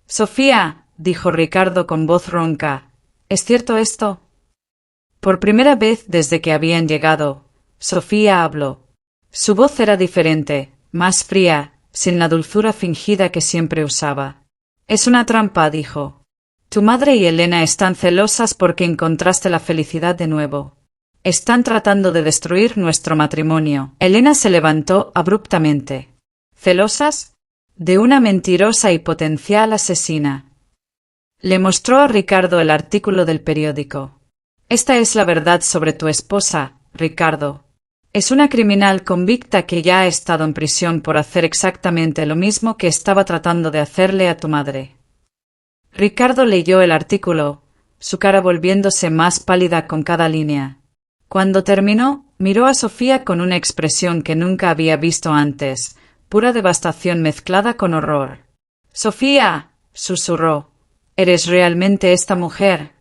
Sofía, dijo Ricardo con voz ronca, ¿es cierto esto? Por primera vez desde que habían llegado, Sofía habló. Su voz era diferente, más fría, sin la dulzura fingida que siempre usaba. Es una trampa, dijo. Tu madre y Elena están celosas porque encontraste la felicidad de nuevo. Están tratando de destruir nuestro matrimonio. Elena se levantó abruptamente. ¿Celosas? De una mentirosa y potencial asesina. Le mostró a Ricardo el artículo del periódico. Esta es la verdad sobre tu esposa, Ricardo. Es una criminal convicta que ya ha estado en prisión por hacer exactamente lo mismo que estaba tratando de hacerle a tu madre. Ricardo leyó el artículo, su cara volviéndose más pálida con cada línea. Cuando terminó, miró a Sofía con una expresión que nunca había visto antes, pura devastación mezclada con horror. «Sofía», susurró, «¿eres realmente esta mujer?»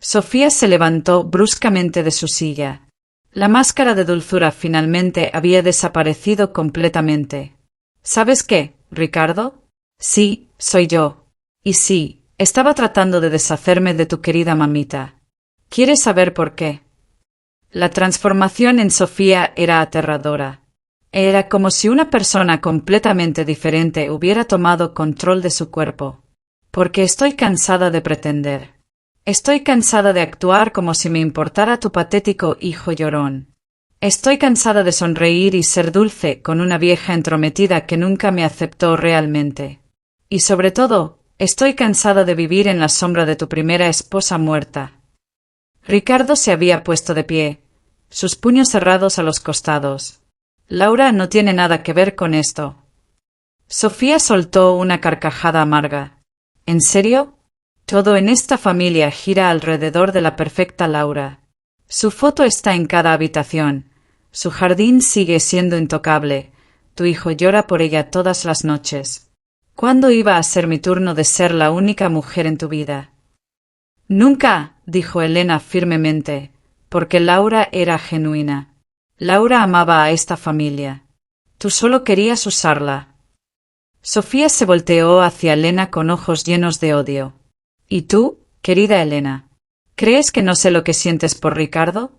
Sofía se levantó bruscamente de su silla. La máscara de dulzura finalmente había desaparecido completamente. «¿Sabes qué, Ricardo? Sí, soy yo. Y sí, estaba tratando de deshacerme de tu querida mamita. ¿Quieres saber por qué?» La transformación en Sofía era aterradora. Era como si una persona completamente diferente hubiera tomado control de su cuerpo. «Porque estoy cansada de pretender. Estoy cansada de actuar como si me importara tu patético hijo llorón. Estoy cansada de sonreír y ser dulce con una vieja entrometida que nunca me aceptó realmente. Y sobre todo, estoy cansada de vivir en la sombra de tu primera esposa muerta». Ricardo se había puesto de pie, sus puños cerrados a los costados. «Laura no tiene nada que ver con esto». Sofía soltó una carcajada amarga. «¿En serio? Todo en esta familia gira alrededor de la perfecta Laura. Su foto está en cada habitación. Su jardín sigue siendo intocable. Tu hijo llora por ella todas las noches. ¿Cuándo iba a ser mi turno de ser la única mujer en tu vida?» «Nunca», dijo Elena firmemente, porque Laura era genuina. Laura amaba a esta familia. Tú solo querías usarla. Sofía se volteó hacia Elena con ojos llenos de odio. «¿Y tú, querida Elena? ¿Crees que no sé lo que sientes por Ricardo?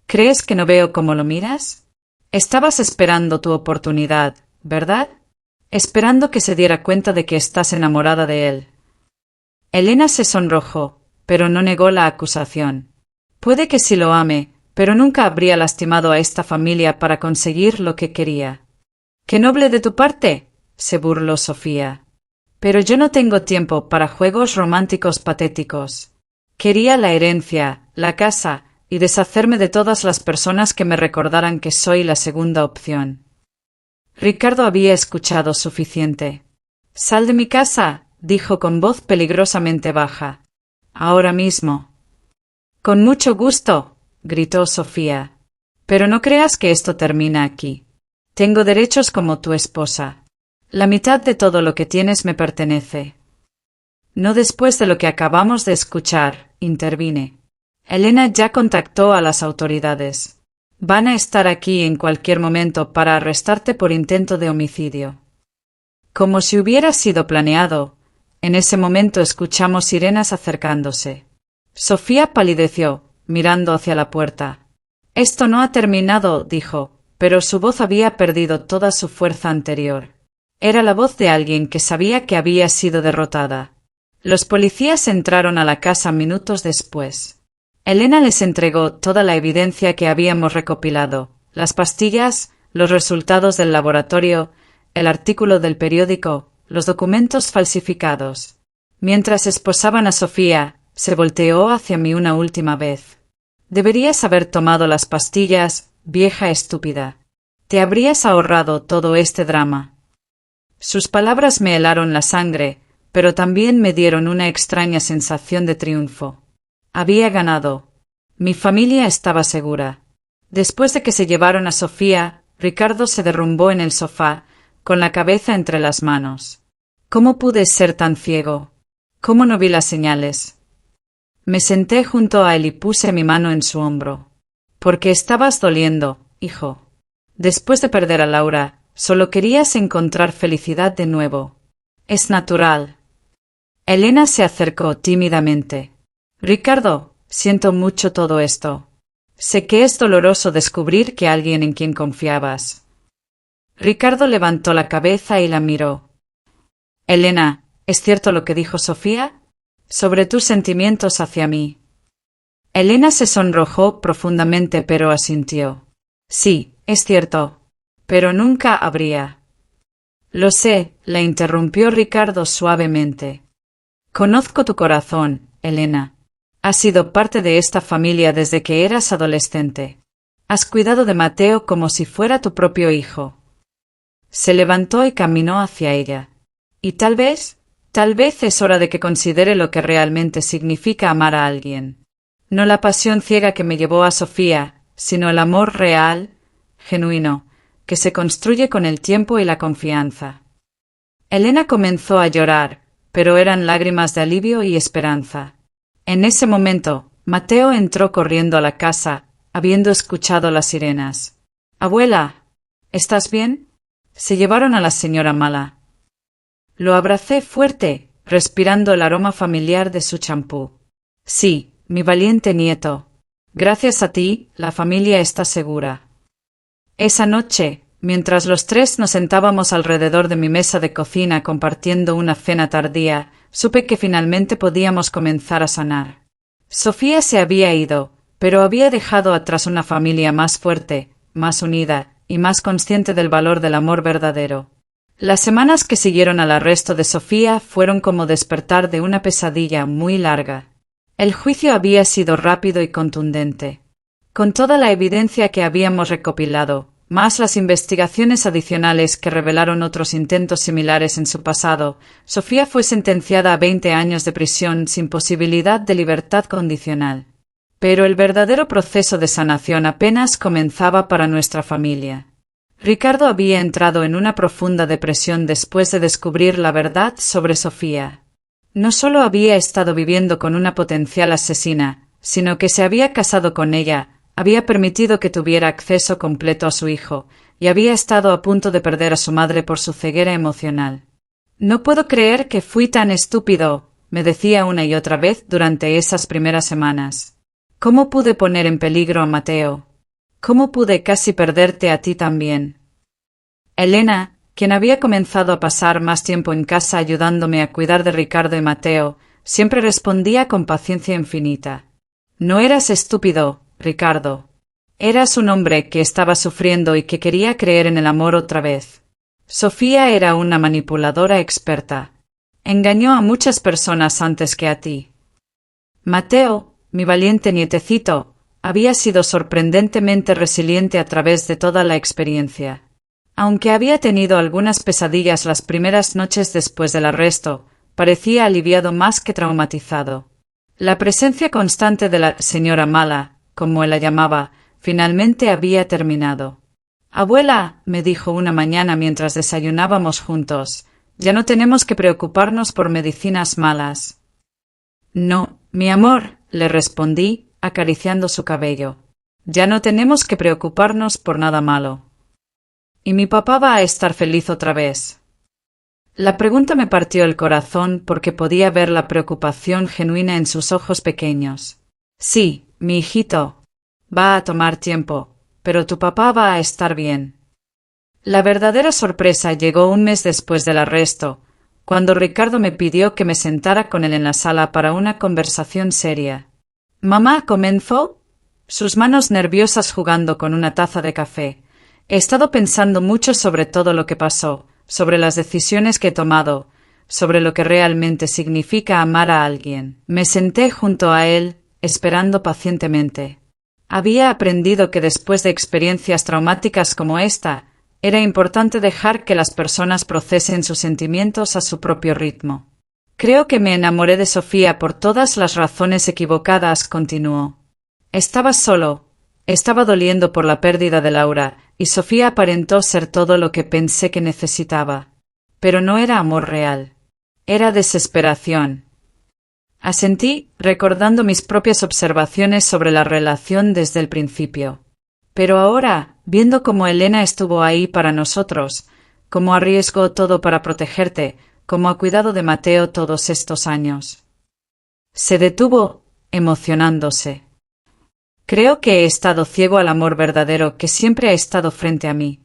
¿Crees que no veo cómo lo miras? Estabas esperando tu oportunidad, ¿verdad? Esperando que se diera cuenta de que estás enamorada de él». Elena se sonrojó, pero no negó la acusación. «Puede que sí lo ame, pero nunca habría lastimado a esta familia para conseguir lo que quería». «¡Qué noble de tu parte!», se burló Sofía. «Pero yo no tengo tiempo para juegos románticos patéticos. Quería la herencia, la casa, y deshacerme de todas las personas que me recordaran que soy la segunda opción». Ricardo había escuchado suficiente. «Sal de mi casa», dijo con voz peligrosamente baja. «Ahora mismo». «Con mucho gusto», gritó Sofía. «Pero no creas que esto termina aquí. Tengo derechos como tu esposa. La mitad de todo lo que tienes me pertenece». «No después de lo que acabamos de escuchar», intervine. «Elena ya contactó a las autoridades. Van a estar aquí en cualquier momento para arrestarte por intento de homicidio». Como si hubiera sido planeado, en ese momento escuchamos sirenas acercándose. Sofía palideció, mirando hacia la puerta. «Esto no ha terminado», dijo, pero su voz había perdido toda su fuerza anterior. Era la voz de alguien que sabía que había sido derrotada. Los policías entraron a la casa minutos después. Elena les entregó toda la evidencia que habíamos recopilado, las pastillas, los resultados del laboratorio, el artículo del periódico, los documentos falsificados. Mientras esposaban a Sofía, se volteó hacia mí una última vez. «Deberías haber tomado las pastillas, vieja estúpida. Te habrías ahorrado todo este drama». Sus palabras me helaron la sangre, pero también me dieron una extraña sensación de triunfo. Había ganado. Mi familia estaba segura. Después de que se llevaron a Sofía, Ricardo se derrumbó en el sofá, con la cabeza entre las manos. ¿Cómo pude ser tan ciego? ¿Cómo no vi las señales? Me senté junto a él y puse mi mano en su hombro. «Porque estabas doliendo, hijo. Después de perder a Laura, solo querías encontrar felicidad de nuevo. Es natural». Elena se acercó tímidamente. «Ricardo, siento mucho todo esto. Sé que es doloroso descubrir que alguien en quien confiabas». Ricardo levantó la cabeza y la miró. «Elena, ¿es cierto lo que dijo Sofía? Sobre tus sentimientos hacia mí». Elena se sonrojó profundamente pero asintió. «Sí, es cierto. Pero nunca habría». «Lo sé», la interrumpió Ricardo suavemente. «Conozco tu corazón, Elena. Has sido parte de esta familia desde que eras adolescente. Has cuidado de Mateo como si fuera tu propio hijo. Se levantó y caminó hacia ella. Y tal vez es hora de que considere lo que realmente significa amar a alguien. No la pasión ciega que me llevó a Sofía, sino el amor real, genuino, que se construye con el tiempo y la confianza. Elena comenzó a llorar, pero eran lágrimas de alivio y esperanza. En ese momento, Mateo entró corriendo a la casa, habiendo escuchado las sirenas. «Abuela, ¿estás bien?» Se llevaron a la señora Mala. Lo abracé fuerte, respirando el aroma familiar de su champú. «Sí, mi valiente nieto. Gracias a ti, la familia está segura». Esa noche, mientras los tres nos sentábamos alrededor de mi mesa de cocina compartiendo una cena tardía, supe que finalmente podíamos comenzar a sanar. Sofía se había ido, pero había dejado atrás una familia más fuerte, más unida y más consciente del valor del amor verdadero. Las semanas que siguieron al arresto de Sofía fueron como despertar de una pesadilla muy larga. El juicio había sido rápido y contundente. Con toda la evidencia que habíamos recopilado, más las investigaciones adicionales que revelaron otros intentos similares en su pasado, Sofía fue sentenciada a 20 años de prisión sin posibilidad de libertad condicional. Pero el verdadero proceso de sanación apenas comenzaba para nuestra familia. Ricardo había entrado en una profunda depresión después de descubrir la verdad sobre Sofía. No solo había estado viviendo con una potencial asesina, sino que se había casado con ella, había permitido que tuviera acceso completo a su hijo, y había estado a punto de perder a su madre por su ceguera emocional. «No puedo creer que fui tan estúpido», me decía una y otra vez durante esas primeras semanas. «¿Cómo pude poner en peligro a Mateo? ¿Cómo pude casi perderte a ti también?» Elena, quien había comenzado a pasar más tiempo en casa ayudándome a cuidar de Ricardo y Mateo, siempre respondía con paciencia infinita. «No eras estúpido, Ricardo. Eras un hombre que estaba sufriendo y que quería creer en el amor otra vez. Sofía era una manipuladora experta. Engañó a muchas personas antes que a ti. Mateo, mi valiente nietecito, había sido sorprendentemente resiliente a través de toda la experiencia. Aunque había tenido algunas pesadillas las primeras noches después del arresto, parecía aliviado más que traumatizado. La presencia constante de la señora Mala, como él la llamaba, finalmente había terminado. «Abuela», me dijo una mañana mientras desayunábamos juntos, «ya no tenemos que preocuparnos por medicinas malas». «No, mi amor», le respondí, acariciando su cabello. «Ya no tenemos que preocuparnos por nada malo. ¿Y mi papá va a estar feliz otra vez?» La pregunta me partió el corazón porque podía ver la preocupación genuina en sus ojos pequeños. «Sí, mi hijito. Va a tomar tiempo, pero tu papá va a estar bien». La verdadera sorpresa llegó un mes después del arresto, cuando Ricardo me pidió que me sentara con él en la sala para una conversación seria. «Mamá», comenzó, sus manos nerviosas jugando con una taza de café. «He estado pensando mucho sobre todo lo que pasó, sobre las decisiones que he tomado, sobre lo que realmente significa amar a alguien». Me senté junto a él, esperando pacientemente. Había aprendido que después de experiencias traumáticas como esta, era importante dejar que las personas procesen sus sentimientos a su propio ritmo. «Creo que me enamoré de Sofía por todas las razones equivocadas», continuó. «Estaba solo, estaba doliendo por la pérdida de Laura, y Sofía aparentó ser todo lo que pensé que necesitaba. Pero no era amor real. Era desesperación». Asentí, recordando mis propias observaciones sobre la relación desde el principio. Pero ahora, viendo cómo Elena estuvo ahí para nosotros, cómo arriesgó todo para protegerte, cómo ha cuidado de Mateo todos estos años. Se detuvo, emocionándose. «Creo que he estado ciego al amor verdadero que siempre ha estado frente a mí».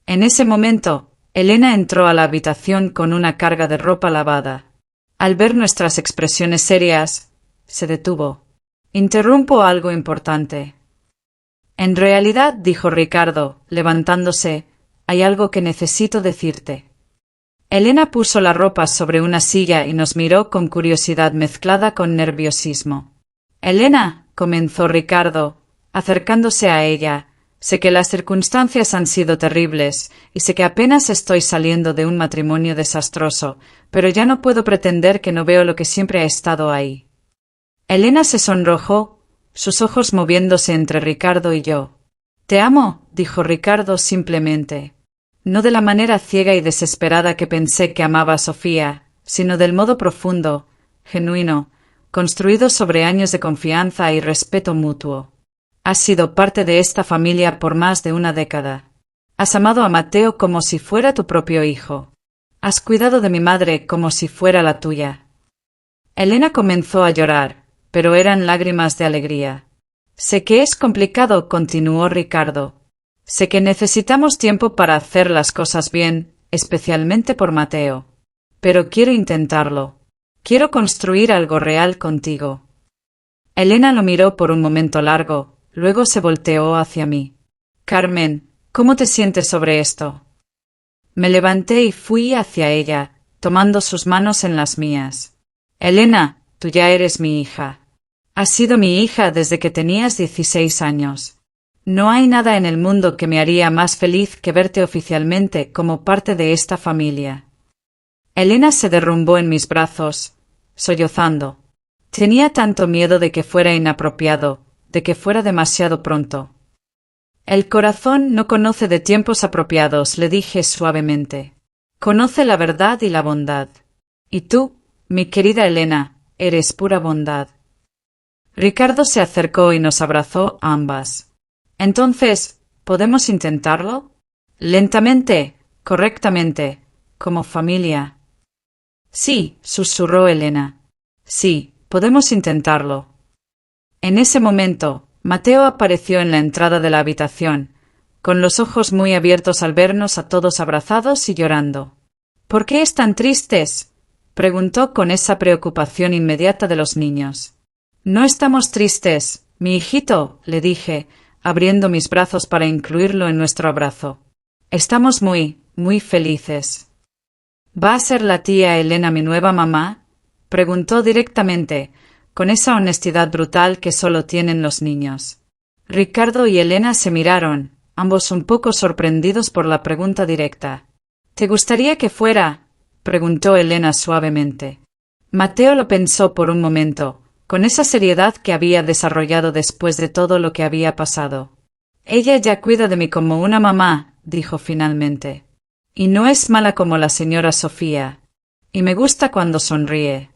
En ese momento, Elena entró a la habitación con una carga de ropa lavada. Al ver nuestras expresiones serias, se detuvo. «Interrumpo algo importante». «En realidad», dijo Ricardo, levantándose, «hay algo que necesito decirte». Elena puso la ropa sobre una silla y nos miró con curiosidad mezclada con nerviosismo. Elena, comenzó Ricardo, acercándose a ella, sé que las circunstancias han sido terribles, y sé que apenas estoy saliendo de un matrimonio desastroso, pero ya no puedo pretender que no veo lo que siempre ha estado ahí. Elena se sonrojó, sus ojos moviéndose entre Ricardo y yo. Te amo, dijo Ricardo simplemente. No de la manera ciega y desesperada que pensé que amaba a Sofía, sino del modo profundo, genuino, construido sobre años de confianza y respeto mutuo. Has sido parte de esta familia por más de una década. Has amado a Mateo como si fuera tu propio hijo. Has cuidado de mi madre como si fuera la tuya. Elena comenzó a llorar, pero eran lágrimas de alegría. Sé que es complicado, continuó Ricardo. Sé que necesitamos tiempo para hacer las cosas bien, especialmente por Mateo. Pero quiero intentarlo. Quiero construir algo real contigo. Elena lo miró por un momento largo, luego se volteó hacia mí. Carmen, ¿cómo te sientes sobre esto? Me levanté y fui hacia ella, tomando sus manos en las mías. Elena, tú ya eres mi hija. Has sido mi hija desde que tenías 16 años. No hay nada en el mundo que me haría más feliz que verte oficialmente como parte de esta familia. Elena se derrumbó en mis brazos, sollozando. Tenía tanto miedo de que fuera inapropiado, de que fuera demasiado pronto. El corazón no conoce de tiempos apropiados, le dije suavemente. Conoce la verdad y la bondad. Y tú, mi querida Elena, eres pura bondad. Ricardo se acercó y nos abrazó a ambas. Entonces, ¿podemos intentarlo? Lentamente, correctamente, como familia. Sí, susurró Elena. Sí, podemos intentarlo. En ese momento, Mateo apareció en la entrada de la habitación, con los ojos muy abiertos al vernos a todos abrazados y llorando. ¿Por qué están tristes?, preguntó con esa preocupación inmediata de los niños. No estamos tristes, mi hijito, le dije, abriendo mis brazos para incluirlo en nuestro abrazo. Estamos muy, muy felices. ¿Va a ser la tía Elena mi nueva mamá?, preguntó directamente, con esa honestidad brutal que solo tienen los niños. Ricardo y Elena se miraron, ambos un poco sorprendidos por la pregunta directa. ¿Te gustaría que fuera?, preguntó Elena suavemente. Mateo lo pensó por un momento, con esa seriedad que había desarrollado después de todo lo que había pasado. Ella ya cuida de mí como una mamá, dijo finalmente. Y no es mala como la señora Sofía. Y me gusta cuando sonríe.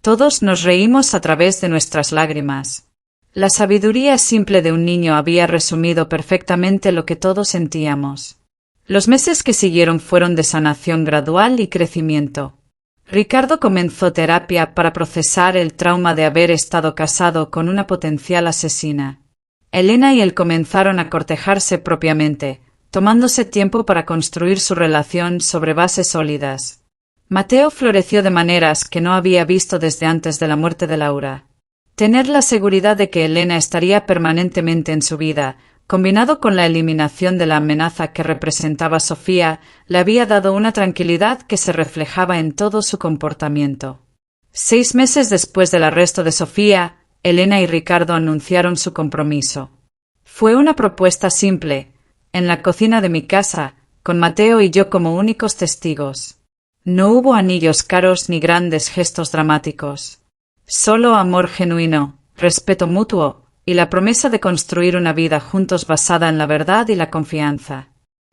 Todos nos reímos a través de nuestras lágrimas. La sabiduría simple de un niño había resumido perfectamente lo que todos sentíamos. Los meses que siguieron fueron de sanación gradual y crecimiento. Ricardo comenzó terapia para procesar el trauma de haber estado casado con una potencial asesina. Elena y él comenzaron a cortejarse propiamente, tomándose tiempo para construir su relación sobre bases sólidas. Mateo floreció de maneras que no había visto desde antes de la muerte de Laura. Tener la seguridad de que Elena estaría permanentemente en su vida, combinado con la eliminación de la amenaza que representaba Sofía, le había dado una tranquilidad que se reflejaba en todo su comportamiento. 6 meses después del arresto de Sofía, Elena y Ricardo anunciaron su compromiso. Fue una propuesta simple, en la cocina de mi casa, con Mateo y yo como únicos testigos. No hubo anillos caros ni grandes gestos dramáticos. Solo amor genuino, respeto mutuo, y la promesa de construir una vida juntos basada en la verdad y la confianza.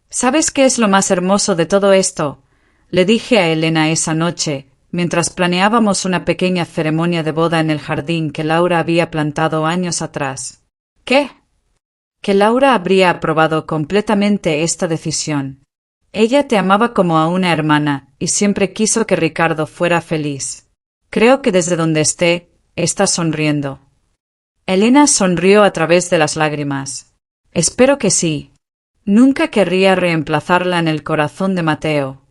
¿Sabes qué es lo más hermoso de todo esto?, le dije a Elena esa noche, mientras planeábamos una pequeña ceremonia de boda en el jardín que Laura había plantado años atrás. ¿Qué? Que Laura habría aprobado completamente esta decisión. Ella te amaba como a una hermana, y siempre quiso que Ricardo fuera feliz. Creo que desde donde esté, está sonriendo. Elena sonrió a través de las lágrimas. Espero que sí. Nunca querría reemplazarla en el corazón de Mateo.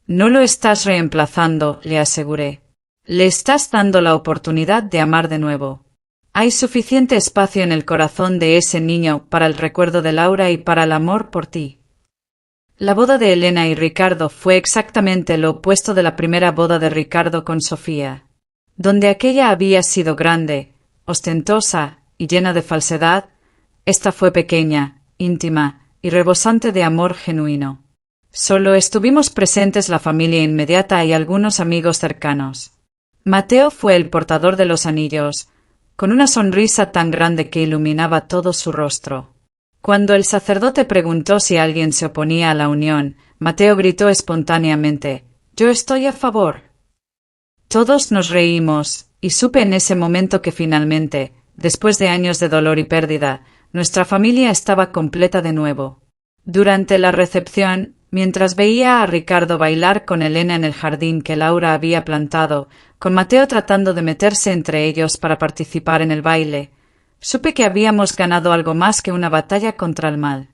No lo estás reemplazando, le aseguré. Le estás dando la oportunidad de amar de nuevo. Hay suficiente espacio en el corazón de ese niño para el recuerdo de Laura y para el amor por ti. La boda de Elena y Ricardo fue exactamente lo opuesto de la primera boda de Ricardo con Sofía. Donde aquella había sido grande, ostentosa y llena de falsedad, esta fue pequeña, íntima y rebosante de amor genuino. Solo estuvimos presentes la familia inmediata y algunos amigos cercanos. Mateo fue el portador de los anillos, con una sonrisa tan grande que iluminaba todo su rostro. Cuando el sacerdote preguntó si alguien se oponía a la unión, Mateo gritó espontáneamente: «Yo estoy a favor». Todos nos reímos, y supe en ese momento que finalmente, después de años de dolor y pérdida, nuestra familia estaba completa de nuevo. Durante la recepción, mientras veía a Ricardo bailar con Elena en el jardín que Laura había plantado, con Mateo tratando de meterse entre ellos para participar en el baile, supe que habíamos ganado algo más que una batalla contra el mal.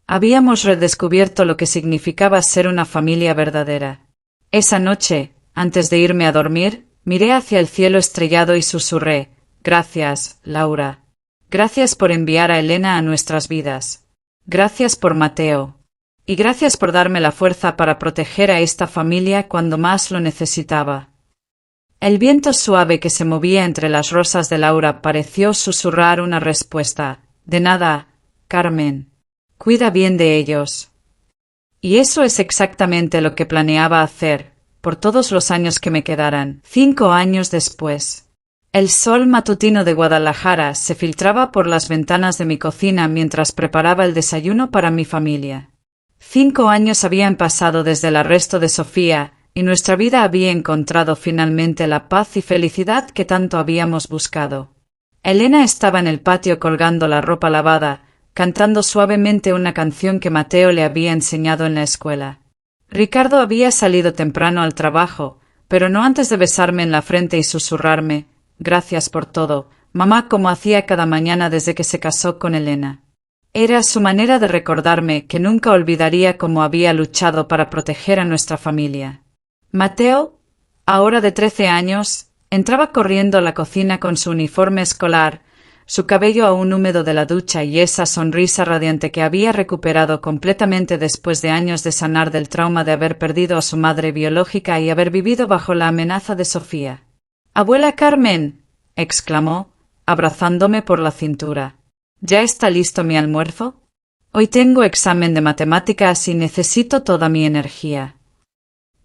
Habíamos redescubierto lo que significaba ser una familia verdadera. Esa noche, antes de irme a dormir, miré hacia el cielo estrellado y susurré: «Gracias, Laura. Gracias por enviar a Elena a nuestras vidas. Gracias por Mateo. Y gracias por darme la fuerza para proteger a esta familia cuando más lo necesitaba». El viento suave que se movía entre las rosas de Laura pareció susurrar una respuesta: «De nada, Carmen. Cuida bien de ellos». Y eso es exactamente lo que planeaba hacer, por todos los años que me quedaran, 5 años después. El sol matutino de Guadalajara se filtraba por las ventanas de mi cocina mientras preparaba el desayuno para mi familia. 5 años habían pasado desde el arresto de Sofía, y nuestra vida había encontrado finalmente la paz y felicidad que tanto habíamos buscado. Elena estaba en el patio colgando la ropa lavada, cantando suavemente una canción que Mateo le había enseñado en la escuela. Ricardo había salido temprano al trabajo, pero no antes de besarme en la frente y susurrarme: «Gracias por todo, mamá», como hacía cada mañana desde que se casó con Elena. Era su manera de recordarme que nunca olvidaría cómo había luchado para proteger a nuestra familia. Mateo, ahora de 13 años, entraba corriendo a la cocina con su uniforme escolar, su cabello aún húmedo de la ducha y esa sonrisa radiante que había recuperado completamente después de años de sanar del trauma de haber perdido a su madre biológica y haber vivido bajo la amenaza de Sofía. «Abuela Carmen», exclamó, abrazándome por la cintura, «¿ya está listo mi almuerzo? Hoy tengo examen de matemáticas y necesito toda mi energía».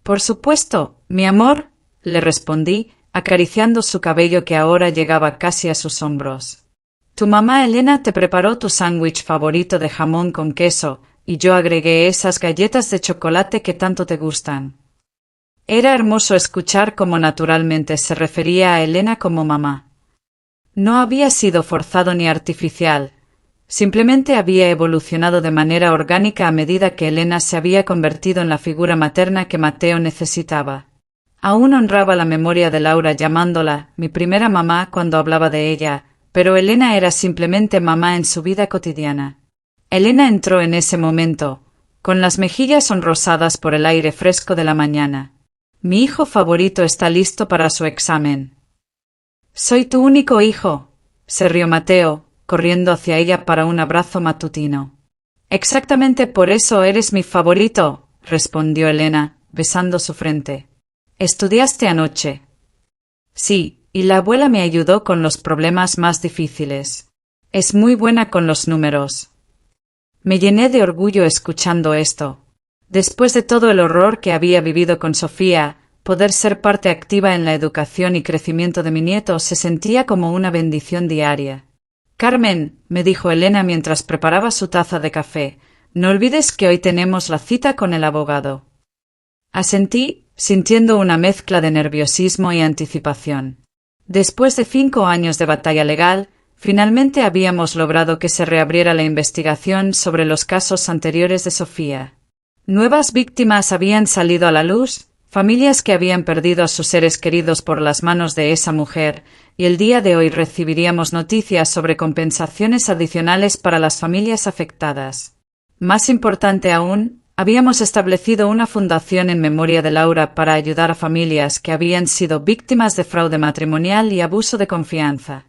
«Por supuesto, mi amor», le respondí, acariciando su cabello que ahora llegaba casi a sus hombros. «Tu mamá Elena te preparó tu sándwich favorito de jamón con queso, y yo agregué esas galletas de chocolate que tanto te gustan». Era hermoso escuchar cómo naturalmente se refería a Elena como mamá. No había sido forzado ni artificial, simplemente había evolucionado de manera orgánica a medida que Elena se había convertido en la figura materna que Mateo necesitaba. Aún honraba la memoria de Laura llamándola mi primera mamá cuando hablaba de ella, pero Elena era simplemente mamá en su vida cotidiana. Elena entró en ese momento, con las mejillas sonrosadas por el aire fresco de la mañana. «Mi hijo favorito está listo para su examen». «Soy tu único hijo», se rió Mateo, corriendo hacia ella para un abrazo matutino. «Exactamente por eso eres mi favorito», respondió Elena, besando su frente. «¿Estudiaste anoche?» «Sí, y la abuela me ayudó con los problemas más difíciles. Es muy buena con los números». Me llené de orgullo escuchando esto. Después de todo el horror que había vivido con Sofía, poder ser parte activa en la educación y crecimiento de mi nieto se sentía como una bendición diaria. «Carmen», me dijo Elena mientras preparaba su taza de café, «no olvides que hoy tenemos la cita con el abogado». Asentí, sintiendo una mezcla de nerviosismo y anticipación. Después de 5 años de batalla legal, finalmente habíamos logrado que se reabriera la investigación sobre los casos anteriores de Sofía. Nuevas víctimas habían salido a la luz, familias que habían perdido a sus seres queridos por las manos de esa mujer, y el día de hoy recibiríamos noticias sobre compensaciones adicionales para las familias afectadas. Más importante aún, habíamos establecido una fundación en memoria de Laura para ayudar a familias que habían sido víctimas de fraude matrimonial y abuso de confianza.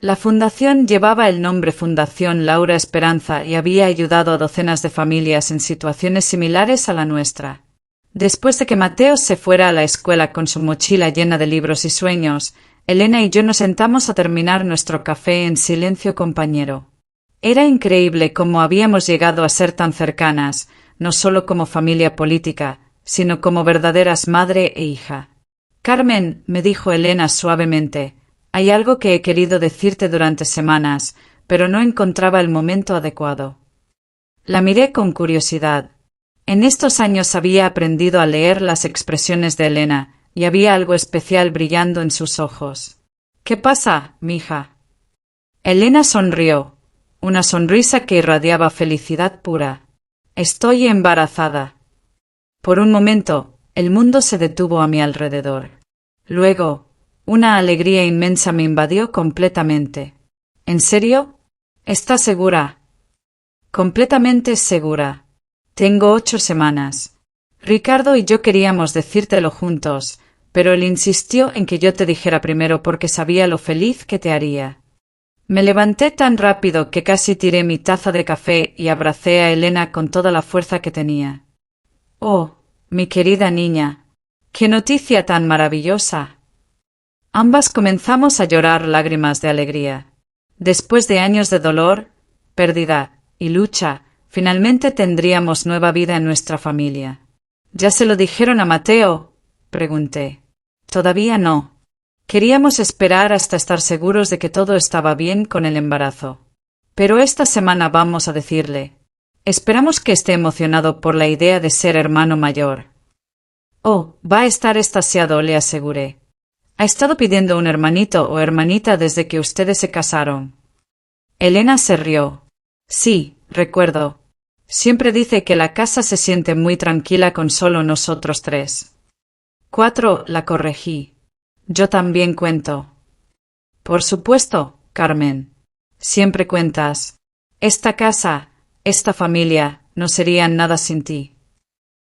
La fundación llevaba el nombre Fundación Laura Esperanza y había ayudado a docenas de familias en situaciones similares a la nuestra. Después de que Mateo se fuera a la escuela con su mochila llena de libros y sueños, Elena y yo nos sentamos a terminar nuestro café en silencio compañero. Era increíble cómo habíamos llegado a ser tan cercanas, no solo como familia política, sino como verdaderas madre e hija. Carmen, me dijo Elena suavemente, hay algo que he querido decirte durante semanas, pero no encontraba el momento adecuado. La miré con curiosidad. En estos años había aprendido a leer las expresiones de Elena, y había algo especial brillando en sus ojos. ¿Qué pasa, mija? Elena sonrió, una sonrisa que irradiaba felicidad pura. Estoy embarazada. Por un momento, el mundo se detuvo a mi alrededor. Luego, una alegría inmensa me invadió completamente. ¿En serio? ¿Estás segura? Completamente segura. Tengo 8 semanas. Ricardo y yo queríamos decírtelo juntos, pero él insistió en que yo te dijera primero porque sabía lo feliz que te haría. Me levanté tan rápido que casi tiré mi taza de café y abracé a Elena con toda la fuerza que tenía. Oh, mi querida niña, qué noticia tan maravillosa. Ambas comenzamos a llorar lágrimas de alegría. Después de años de dolor, pérdida y lucha, finalmente tendríamos nueva vida en nuestra familia. ¿Ya se lo dijeron a Mateo?, pregunté. Todavía no. Queríamos esperar hasta estar seguros de que todo estaba bien con el embarazo. Pero esta semana vamos a decirle. Esperamos que esté emocionado por la idea de ser hermano mayor. Oh, va a estar extasiado, le aseguré. Ha estado pidiendo un hermanito o hermanita desde que ustedes se casaron. Elena se rió. Sí, recuerdo. Siempre dice que la casa se siente muy tranquila con solo nosotros 3. 4, la corregí. Yo también cuento. Por supuesto, Carmen. Siempre cuentas. Esta casa, esta familia, no serían nada sin ti.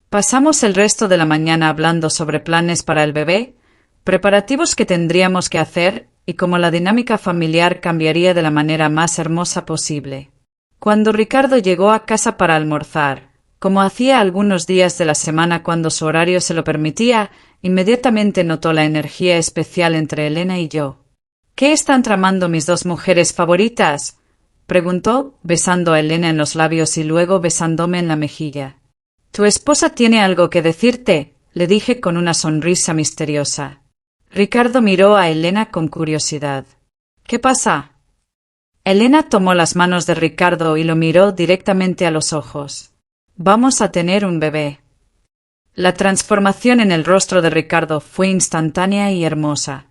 Pasamos el resto de la mañana hablando sobre planes para el bebé, preparativos que tendríamos que hacer y cómo la dinámica familiar cambiaría de la manera más hermosa posible. Cuando Ricardo llegó a casa para almorzar, como hacía algunos días de la semana cuando su horario se lo permitía, inmediatamente notó la energía especial entre Elena y yo. ¿Qué están tramando mis 2 mujeres favoritas?, preguntó, besando a Elena en los labios y luego besándome en la mejilla. Tu esposa tiene algo que decirte, le dije con una sonrisa misteriosa. Ricardo miró a Elena con curiosidad. ¿Qué pasa? Elena tomó las manos de Ricardo y lo miró directamente a los ojos. Vamos a tener un bebé. La transformación en el rostro de Ricardo fue instantánea y hermosa.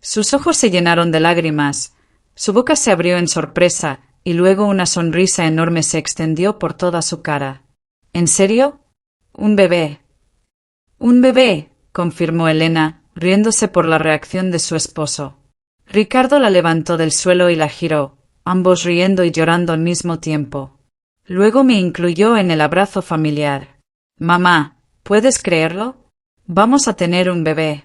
Sus ojos se llenaron de lágrimas, su boca se abrió en sorpresa y luego una sonrisa enorme se extendió por toda su cara. ¿En serio? ¿Un bebé? Un bebé, confirmó Elena, riéndose por la reacción de su esposo. Ricardo la levantó del suelo y la giró, ambos riendo y llorando al mismo tiempo. Luego me incluyó en el abrazo familiar. Mamá, ¿puedes creerlo? Vamos a tener un bebé.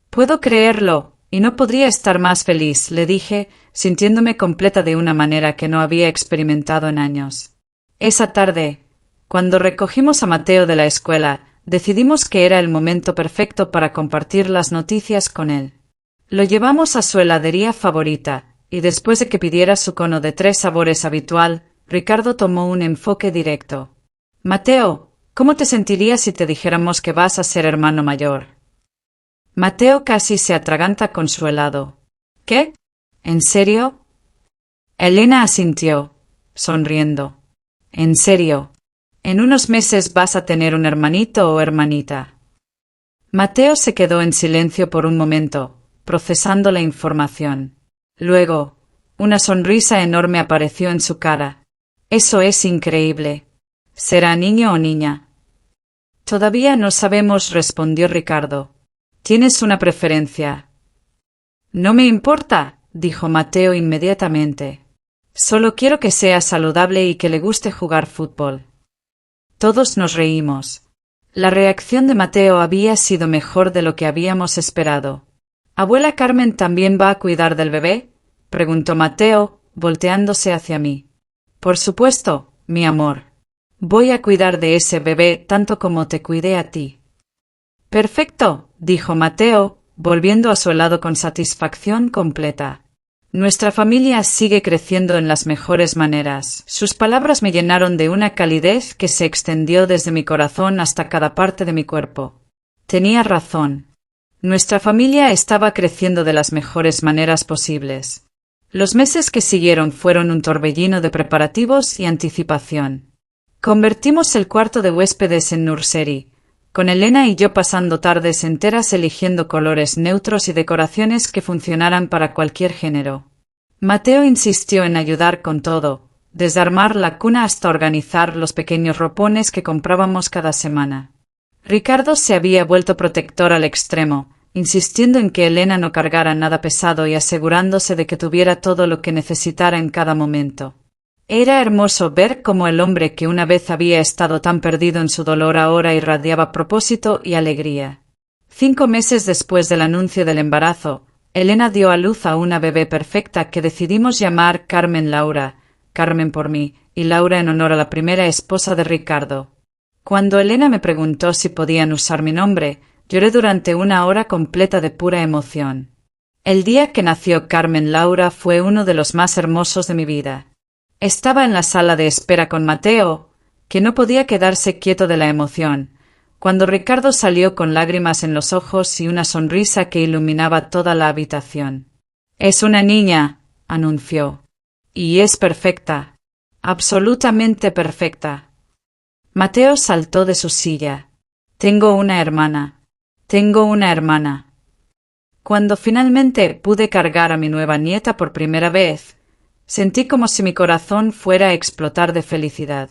Puedo creerlo, y no podría estar más feliz, le dije, sintiéndome completa de una manera que no había experimentado en años. Esa tarde, cuando recogimos a Mateo de la escuela, decidimos que era el momento perfecto para compartir las noticias con él. Lo llevamos a su heladería favorita, y después de que pidiera su cono de 3 sabores habitual, Ricardo tomó un enfoque directo. Mateo, ¿cómo te sentirías si te dijéramos que vas a ser hermano mayor? Mateo casi se atraganta con su helado. ¿Qué? ¿En serio? Elena asintió, sonriendo. En serio. En unos meses vas a tener un hermanito o hermanita. Mateo se quedó en silencio por un momento, procesando la información. Luego, una sonrisa enorme apareció en su cara. Eso es increíble. ¿Será niño o niña? Todavía no sabemos, respondió Ricardo. ¿Tienes una preferencia? No me importa, dijo Mateo inmediatamente. Solo quiero que sea saludable y que le guste jugar fútbol. Todos nos reímos. La reacción de Mateo había sido mejor de lo que habíamos esperado. ¿Abuela Carmen también va a cuidar del bebé?, preguntó Mateo, volteándose hacia mí. Por supuesto, mi amor. Voy a cuidar de ese bebé tanto como te cuidé a ti. Perfecto, dijo Mateo, volviendo a su lado con satisfacción completa. Nuestra familia sigue creciendo en las mejores maneras. Sus palabras me llenaron de una calidez que se extendió desde mi corazón hasta cada parte de mi cuerpo. Tenía razón. Nuestra familia estaba creciendo de las mejores maneras posibles. Los meses que siguieron fueron un torbellino de preparativos y anticipación. Convertimos el cuarto de huéspedes en nursery, con Elena y yo pasando tardes enteras eligiendo colores neutros y decoraciones que funcionaran para cualquier género. Mateo insistió en ayudar con todo, desde armar la cuna hasta organizar los pequeños ropones que comprábamos cada semana. Ricardo se había vuelto protector al extremo, insistiendo en que Elena no cargara nada pesado y asegurándose de que tuviera todo lo que necesitara en cada momento. Era hermoso ver cómo el hombre que una vez había estado tan perdido en su dolor ahora irradiaba propósito y alegría. 5 meses después del anuncio del embarazo, Elena dio a luz a una bebé perfecta que decidimos llamar Carmen Laura, Carmen por mí, y Laura en honor a la primera esposa de Ricardo. Cuando Elena me preguntó si podían usar mi nombre, lloré durante 1 hora completa de pura emoción. El día que nació Carmen Laura fue uno de los más hermosos de mi vida. Estaba en la sala de espera con Mateo, que no podía quedarse quieto de la emoción, cuando Ricardo salió con lágrimas en los ojos y una sonrisa que iluminaba toda la habitación. «Es una niña», anunció. «Y es perfecta. Absolutamente perfecta». Mateo saltó de su silla. «Tengo una hermana. Tengo una hermana». Cuando finalmente pude cargar a mi nueva nieta por primera vez, sentí como si mi corazón fuera a explotar de felicidad.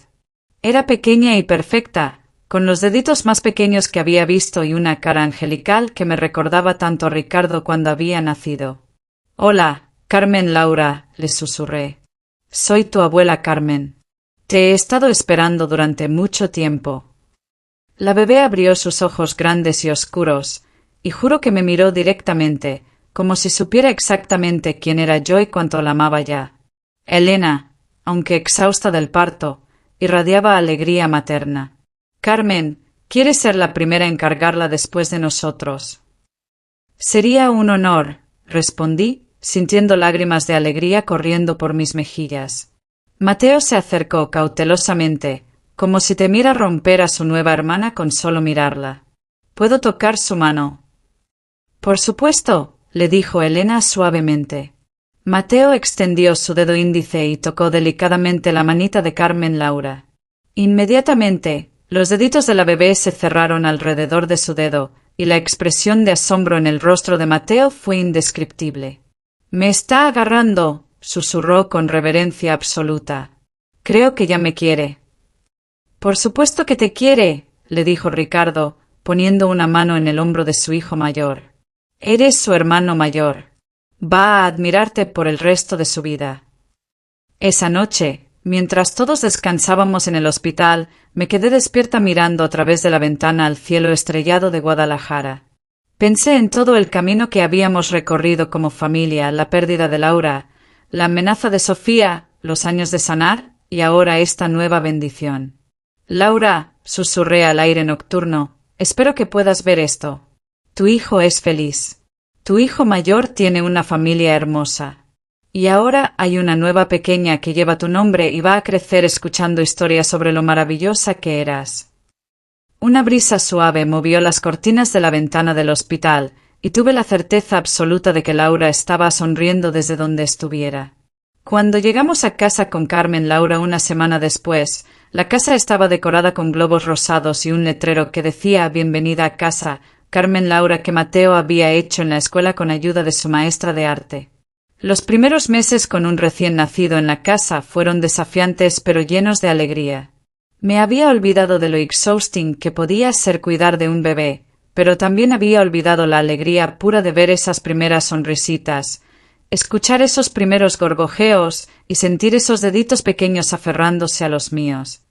Era pequeña y perfecta, con los deditos más pequeños que había visto y una cara angelical que me recordaba tanto a Ricardo cuando había nacido. «Hola, Carmen Laura», le susurré. «Soy tu abuela Carmen. Te he estado esperando durante mucho tiempo». La bebé abrió sus ojos grandes y oscuros, y juro que me miró directamente, como si supiera exactamente quién era yo y cuánto la amaba ya. Elena, aunque exhausta del parto, irradiaba alegría materna. «Carmen, ¿quieres ser la primera en cargarla después de nosotros?» «Sería un honor», respondí, sintiendo lágrimas de alegría corriendo por mis mejillas. Mateo se acercó cautelosamente, como si temiera romper a su nueva hermana con solo mirarla. «¿Puedo tocar su mano?» «Por supuesto», le dijo Elena suavemente. Mateo extendió su dedo índice y tocó delicadamente la manita de Carmen Laura. Inmediatamente, los deditos de la bebé se cerraron alrededor de su dedo, y la expresión de asombro en el rostro de Mateo fue indescriptible. «Me está agarrando», susurró con reverencia absoluta. «Creo que ya me quiere». «Por supuesto que te quiere», le dijo Ricardo, poniendo una mano en el hombro de su hijo mayor. «Eres su hermano mayor. Va a admirarte por el resto de su vida». Esa noche, mientras todos descansábamos en el hospital, me quedé despierta mirando a través de la ventana al cielo estrellado de Guadalajara. Pensé en todo el camino que habíamos recorrido como familia, la pérdida de Laura, la amenaza de Sofía, los años de sanar y ahora esta nueva bendición. «Laura», susurré al aire nocturno, «espero que puedas ver esto. Tu hijo es feliz. Tu hijo mayor tiene una familia hermosa. Y ahora hay una nueva pequeña que lleva tu nombre y va a crecer escuchando historias sobre lo maravillosa que eras». Una brisa suave movió las cortinas de la ventana del hospital, y tuve la certeza absoluta de que Laura estaba sonriendo desde donde estuviera. Cuando llegamos a casa con Carmen Laura 1 semana después, la casa estaba decorada con globos rosados y un letrero que decía «Bienvenida a casa, Carmen Laura», que Mateo había hecho en la escuela con ayuda de su maestra de arte. Los primeros meses con un recién nacido en la casa fueron desafiantes pero llenos de alegría. Me había olvidado de lo exhausting que podía ser cuidar de un bebé, pero también había olvidado la alegría pura de ver esas primeras sonrisitas, escuchar esos primeros gorgojeos y sentir esos deditos pequeños aferrándose a los míos.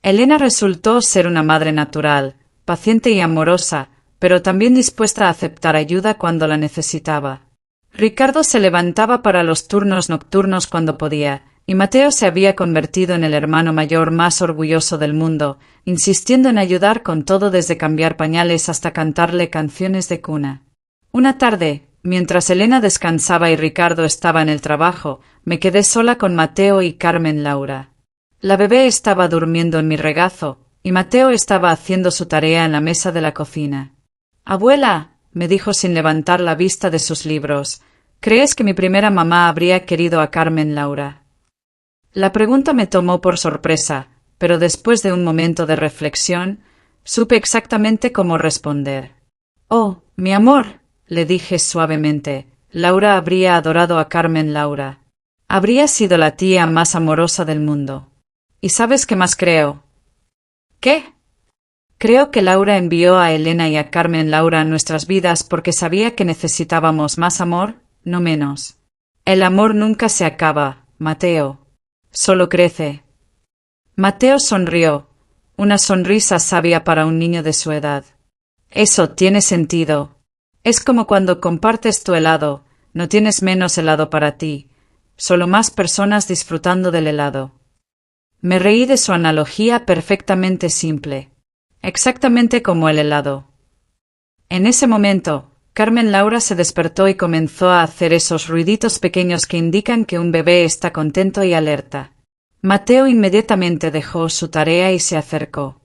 Elena resultó ser una madre natural, paciente y amorosa, pero también dispuesta a aceptar ayuda cuando la necesitaba. Ricardo se levantaba para los turnos nocturnos cuando podía, y Mateo se había convertido en el hermano mayor más orgulloso del mundo, insistiendo en ayudar con todo desde cambiar pañales hasta cantarle canciones de cuna. Una tarde, mientras Elena descansaba y Ricardo estaba en el trabajo, me quedé sola con Mateo y Carmen Laura. La bebé estaba durmiendo en mi regazo, y Mateo estaba haciendo su tarea en la mesa de la cocina. «Abuela», me dijo sin levantar la vista de sus libros, «¿crees que mi primera mamá habría querido a Carmen Laura?» La pregunta me tomó por sorpresa, pero después de un momento de reflexión, supe exactamente cómo responder. «Oh, mi amor», le dije suavemente, «Laura habría adorado a Carmen Laura. Habría sido la tía más amorosa del mundo. ¿Y sabes qué más creo?» «¿Qué?» «Creo que Laura envió a Elena y a Carmen Laura a nuestras vidas porque sabía que necesitábamos más amor, no menos. El amor nunca se acaba, Mateo. Solo crece». Mateo sonrió, una sonrisa sabia para un niño de su edad. «Eso tiene sentido. Es como cuando compartes tu helado, no tienes menos helado para ti, solo más personas disfrutando del helado». Me reí de su analogía perfectamente simple. Exactamente como el helado. En ese momento, Carmen Laura se despertó y comenzó a hacer esos ruiditos pequeños que indican que un bebé está contento y alerta. Mateo inmediatamente dejó su tarea y se acercó.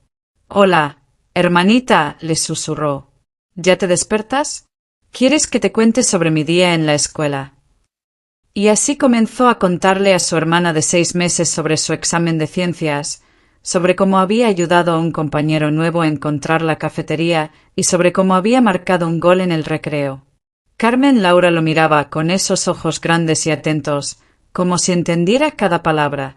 «Hola, hermanita», le susurró. «¿Ya te despertas? ¿Quieres que te cuente sobre mi día en la escuela?» Y así comenzó a contarle a su hermana de 6 meses sobre su examen de ciencias, sobre cómo había ayudado a un compañero nuevo a encontrar la cafetería y sobre cómo había marcado un gol en el recreo. Carmen Laura lo miraba con esos ojos grandes y atentos, como si entendiera cada palabra.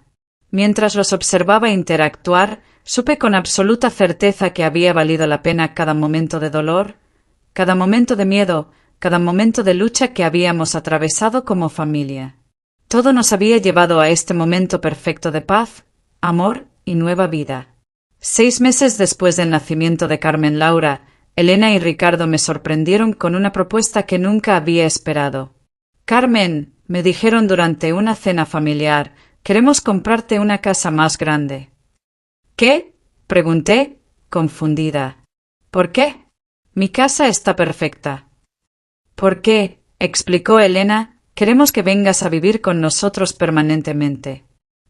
Mientras los observaba interactuar, supe con absoluta certeza que había valido la pena cada momento de dolor, cada momento de miedo, cada momento de lucha que habíamos atravesado como familia. Todo nos había llevado a este momento perfecto de paz, amor y nueva vida. 6 meses después del nacimiento de Carmen Laura, Elena y Ricardo me sorprendieron con una propuesta que nunca había esperado. «Carmen», me dijeron durante una cena familiar, «queremos comprarte una casa más grande». «¿Qué?», pregunté, confundida. «¿Por qué? Mi casa está perfecta». «¿Por qué?», explicó Elena, «queremos que vengas a vivir con nosotros permanentemente.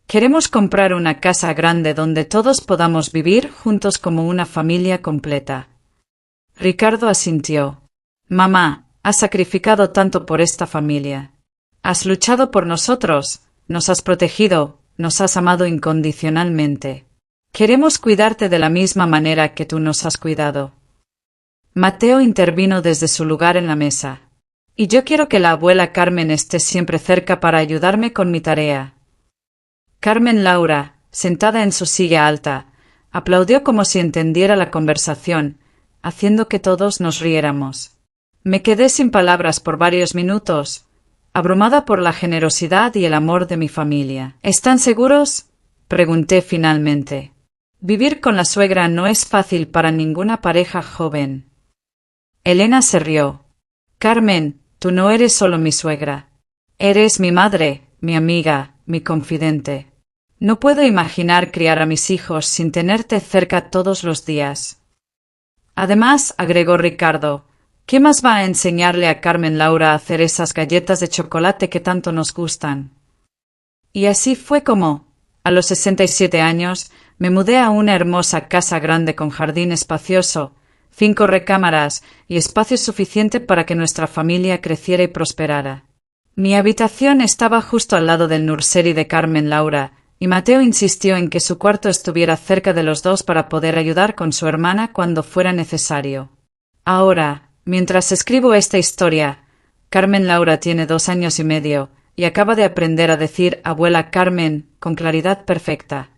Queremos comprar una casa grande donde todos podamos vivir juntos como una familia completa». Ricardo asintió. «Mamá, has sacrificado tanto por esta familia. Has luchado por nosotros, nos has protegido, nos has amado incondicionalmente. Queremos cuidarte de la misma manera que tú nos has cuidado». Mateo intervino desde su lugar en la mesa. «Y yo quiero que la abuela Carmen esté siempre cerca para ayudarme con mi tarea». Carmen Laura, sentada en su silla alta, aplaudió como si entendiera la conversación, haciendo que todos nos riéramos. Me quedé sin palabras por varios minutos, abrumada por la generosidad y el amor de mi familia. «¿Están seguros?», pregunté finalmente. «Vivir con la suegra no es fácil para ninguna pareja joven». Elena se rió. «Carmen, tú no eres solo mi suegra. Eres mi madre, mi amiga, mi confidente. No puedo imaginar criar a mis hijos sin tenerte cerca todos los días». Además, agregó Ricardo, ¿qué más va a enseñarle a Carmen Laura a hacer esas galletas de chocolate que tanto nos gustan? Y así fue como, a los 67 años, me mudé a una hermosa casa grande con jardín espacioso, 5 recámaras y espacio suficiente para que nuestra familia creciera y prosperara. Mi habitación estaba justo al lado del nursery de Carmen Laura, y Mateo insistió en que su cuarto estuviera cerca de los dos para poder ayudar con su hermana cuando fuera necesario. Ahora, mientras escribo esta historia, Carmen Laura tiene 2 años y medio, y acaba de aprender a decir abuela Carmen con claridad perfecta.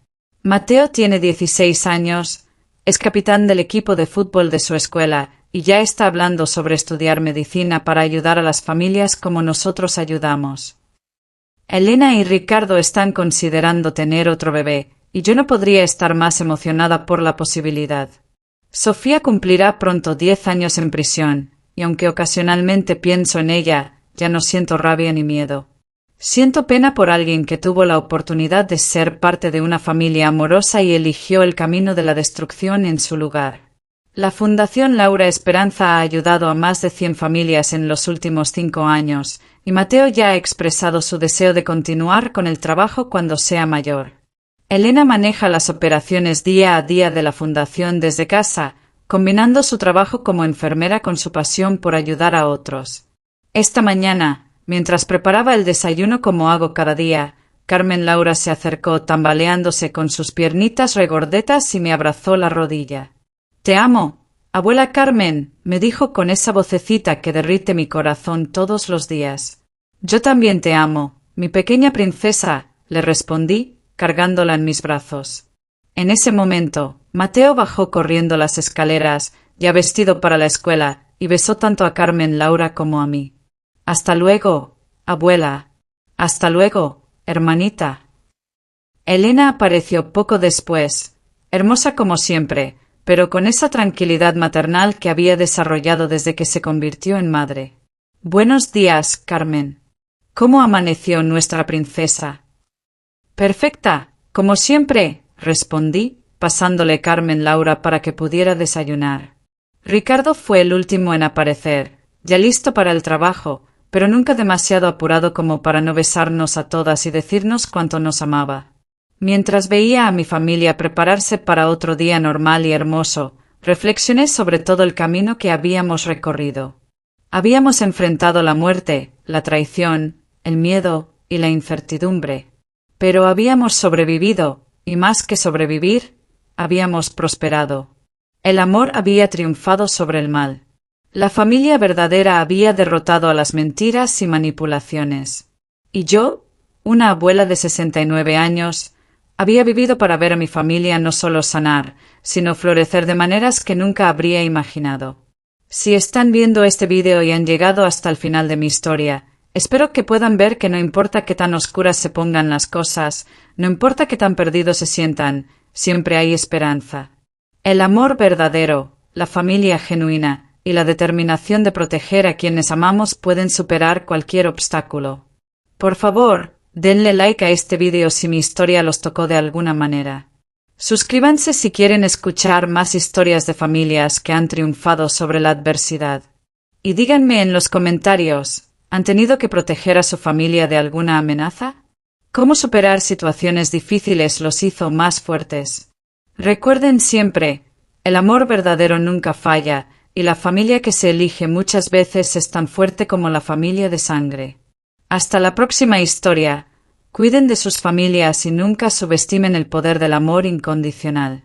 Mateo tiene 16 años, es capitán del equipo de fútbol de su escuela, y ya está hablando sobre estudiar medicina para ayudar a las familias como nosotros ayudamos. Elena y Ricardo están considerando tener otro bebé, y yo no podría estar más emocionada por la posibilidad. Sofía cumplirá pronto 10 años en prisión, y aunque ocasionalmente pienso en ella, ya no siento rabia ni miedo. Siento pena por alguien que tuvo la oportunidad de ser parte de una familia amorosa y eligió el camino de la destrucción en su lugar. La Fundación Laura Esperanza ha ayudado a más de 100 familias en los últimos 5 años, y Mateo ya ha expresado su deseo de continuar con el trabajo cuando sea mayor. Elena maneja las operaciones día a día de la Fundación desde casa, combinando su trabajo como enfermera con su pasión por ayudar a otros. Esta mañana, mientras preparaba el desayuno como hago cada día, Carmen Laura se acercó tambaleándose con sus piernitas regordetas y me abrazó la rodilla. «Te amo, abuela Carmen», me dijo con esa vocecita que derrite mi corazón todos los días. «Yo también te amo, mi pequeña princesa», le respondí, cargándola en mis brazos. En ese momento, Mateo bajó corriendo las escaleras, ya vestido para la escuela, y besó tanto a Carmen Laura como a mí. «Hasta luego, abuela». «Hasta luego, hermanita». Elena apareció poco después, hermosa como siempre, pero con esa tranquilidad maternal que había desarrollado desde que se convirtió en madre. «Buenos días, Carmen. ¿Cómo amaneció nuestra princesa?» «Perfecta, como siempre», respondí, pasándole Carmen Laura para que pudiera desayunar. Ricardo fue el último en aparecer, ya listo para el trabajo, pero nunca demasiado apurado como para no besarnos a todas y decirnos cuánto nos amaba. Mientras veía a mi familia prepararse para otro día normal y hermoso, reflexioné sobre todo el camino que habíamos recorrido. Habíamos enfrentado la muerte, la traición, el miedo y la incertidumbre. Pero habíamos sobrevivido, y más que sobrevivir, habíamos prosperado. El amor había triunfado sobre el mal. La familia verdadera había derrotado a las mentiras y manipulaciones. Y yo, una abuela de 69 años, había vivido para ver a mi familia no solo sanar, sino florecer de maneras que nunca habría imaginado. Si están viendo este vídeo y han llegado hasta el final de mi historia, espero que puedan ver que no importa qué tan oscuras se pongan las cosas, no importa qué tan perdidos se sientan, siempre hay esperanza. El amor verdadero, la familia genuina y la determinación de proteger a quienes amamos pueden superar cualquier obstáculo. Por favor, denle like a este vídeo si mi historia los tocó de alguna manera. Suscríbanse si quieren escuchar más historias de familias que han triunfado sobre la adversidad. Y díganme en los comentarios, ¿han tenido que proteger a su familia de alguna amenaza? ¿Cómo superar situaciones difíciles los hizo más fuertes? Recuerden siempre, el amor verdadero nunca falla, y la familia que se elige muchas veces es tan fuerte como la familia de sangre. Hasta la próxima historia. Cuiden de sus familias y nunca subestimen el poder del amor incondicional.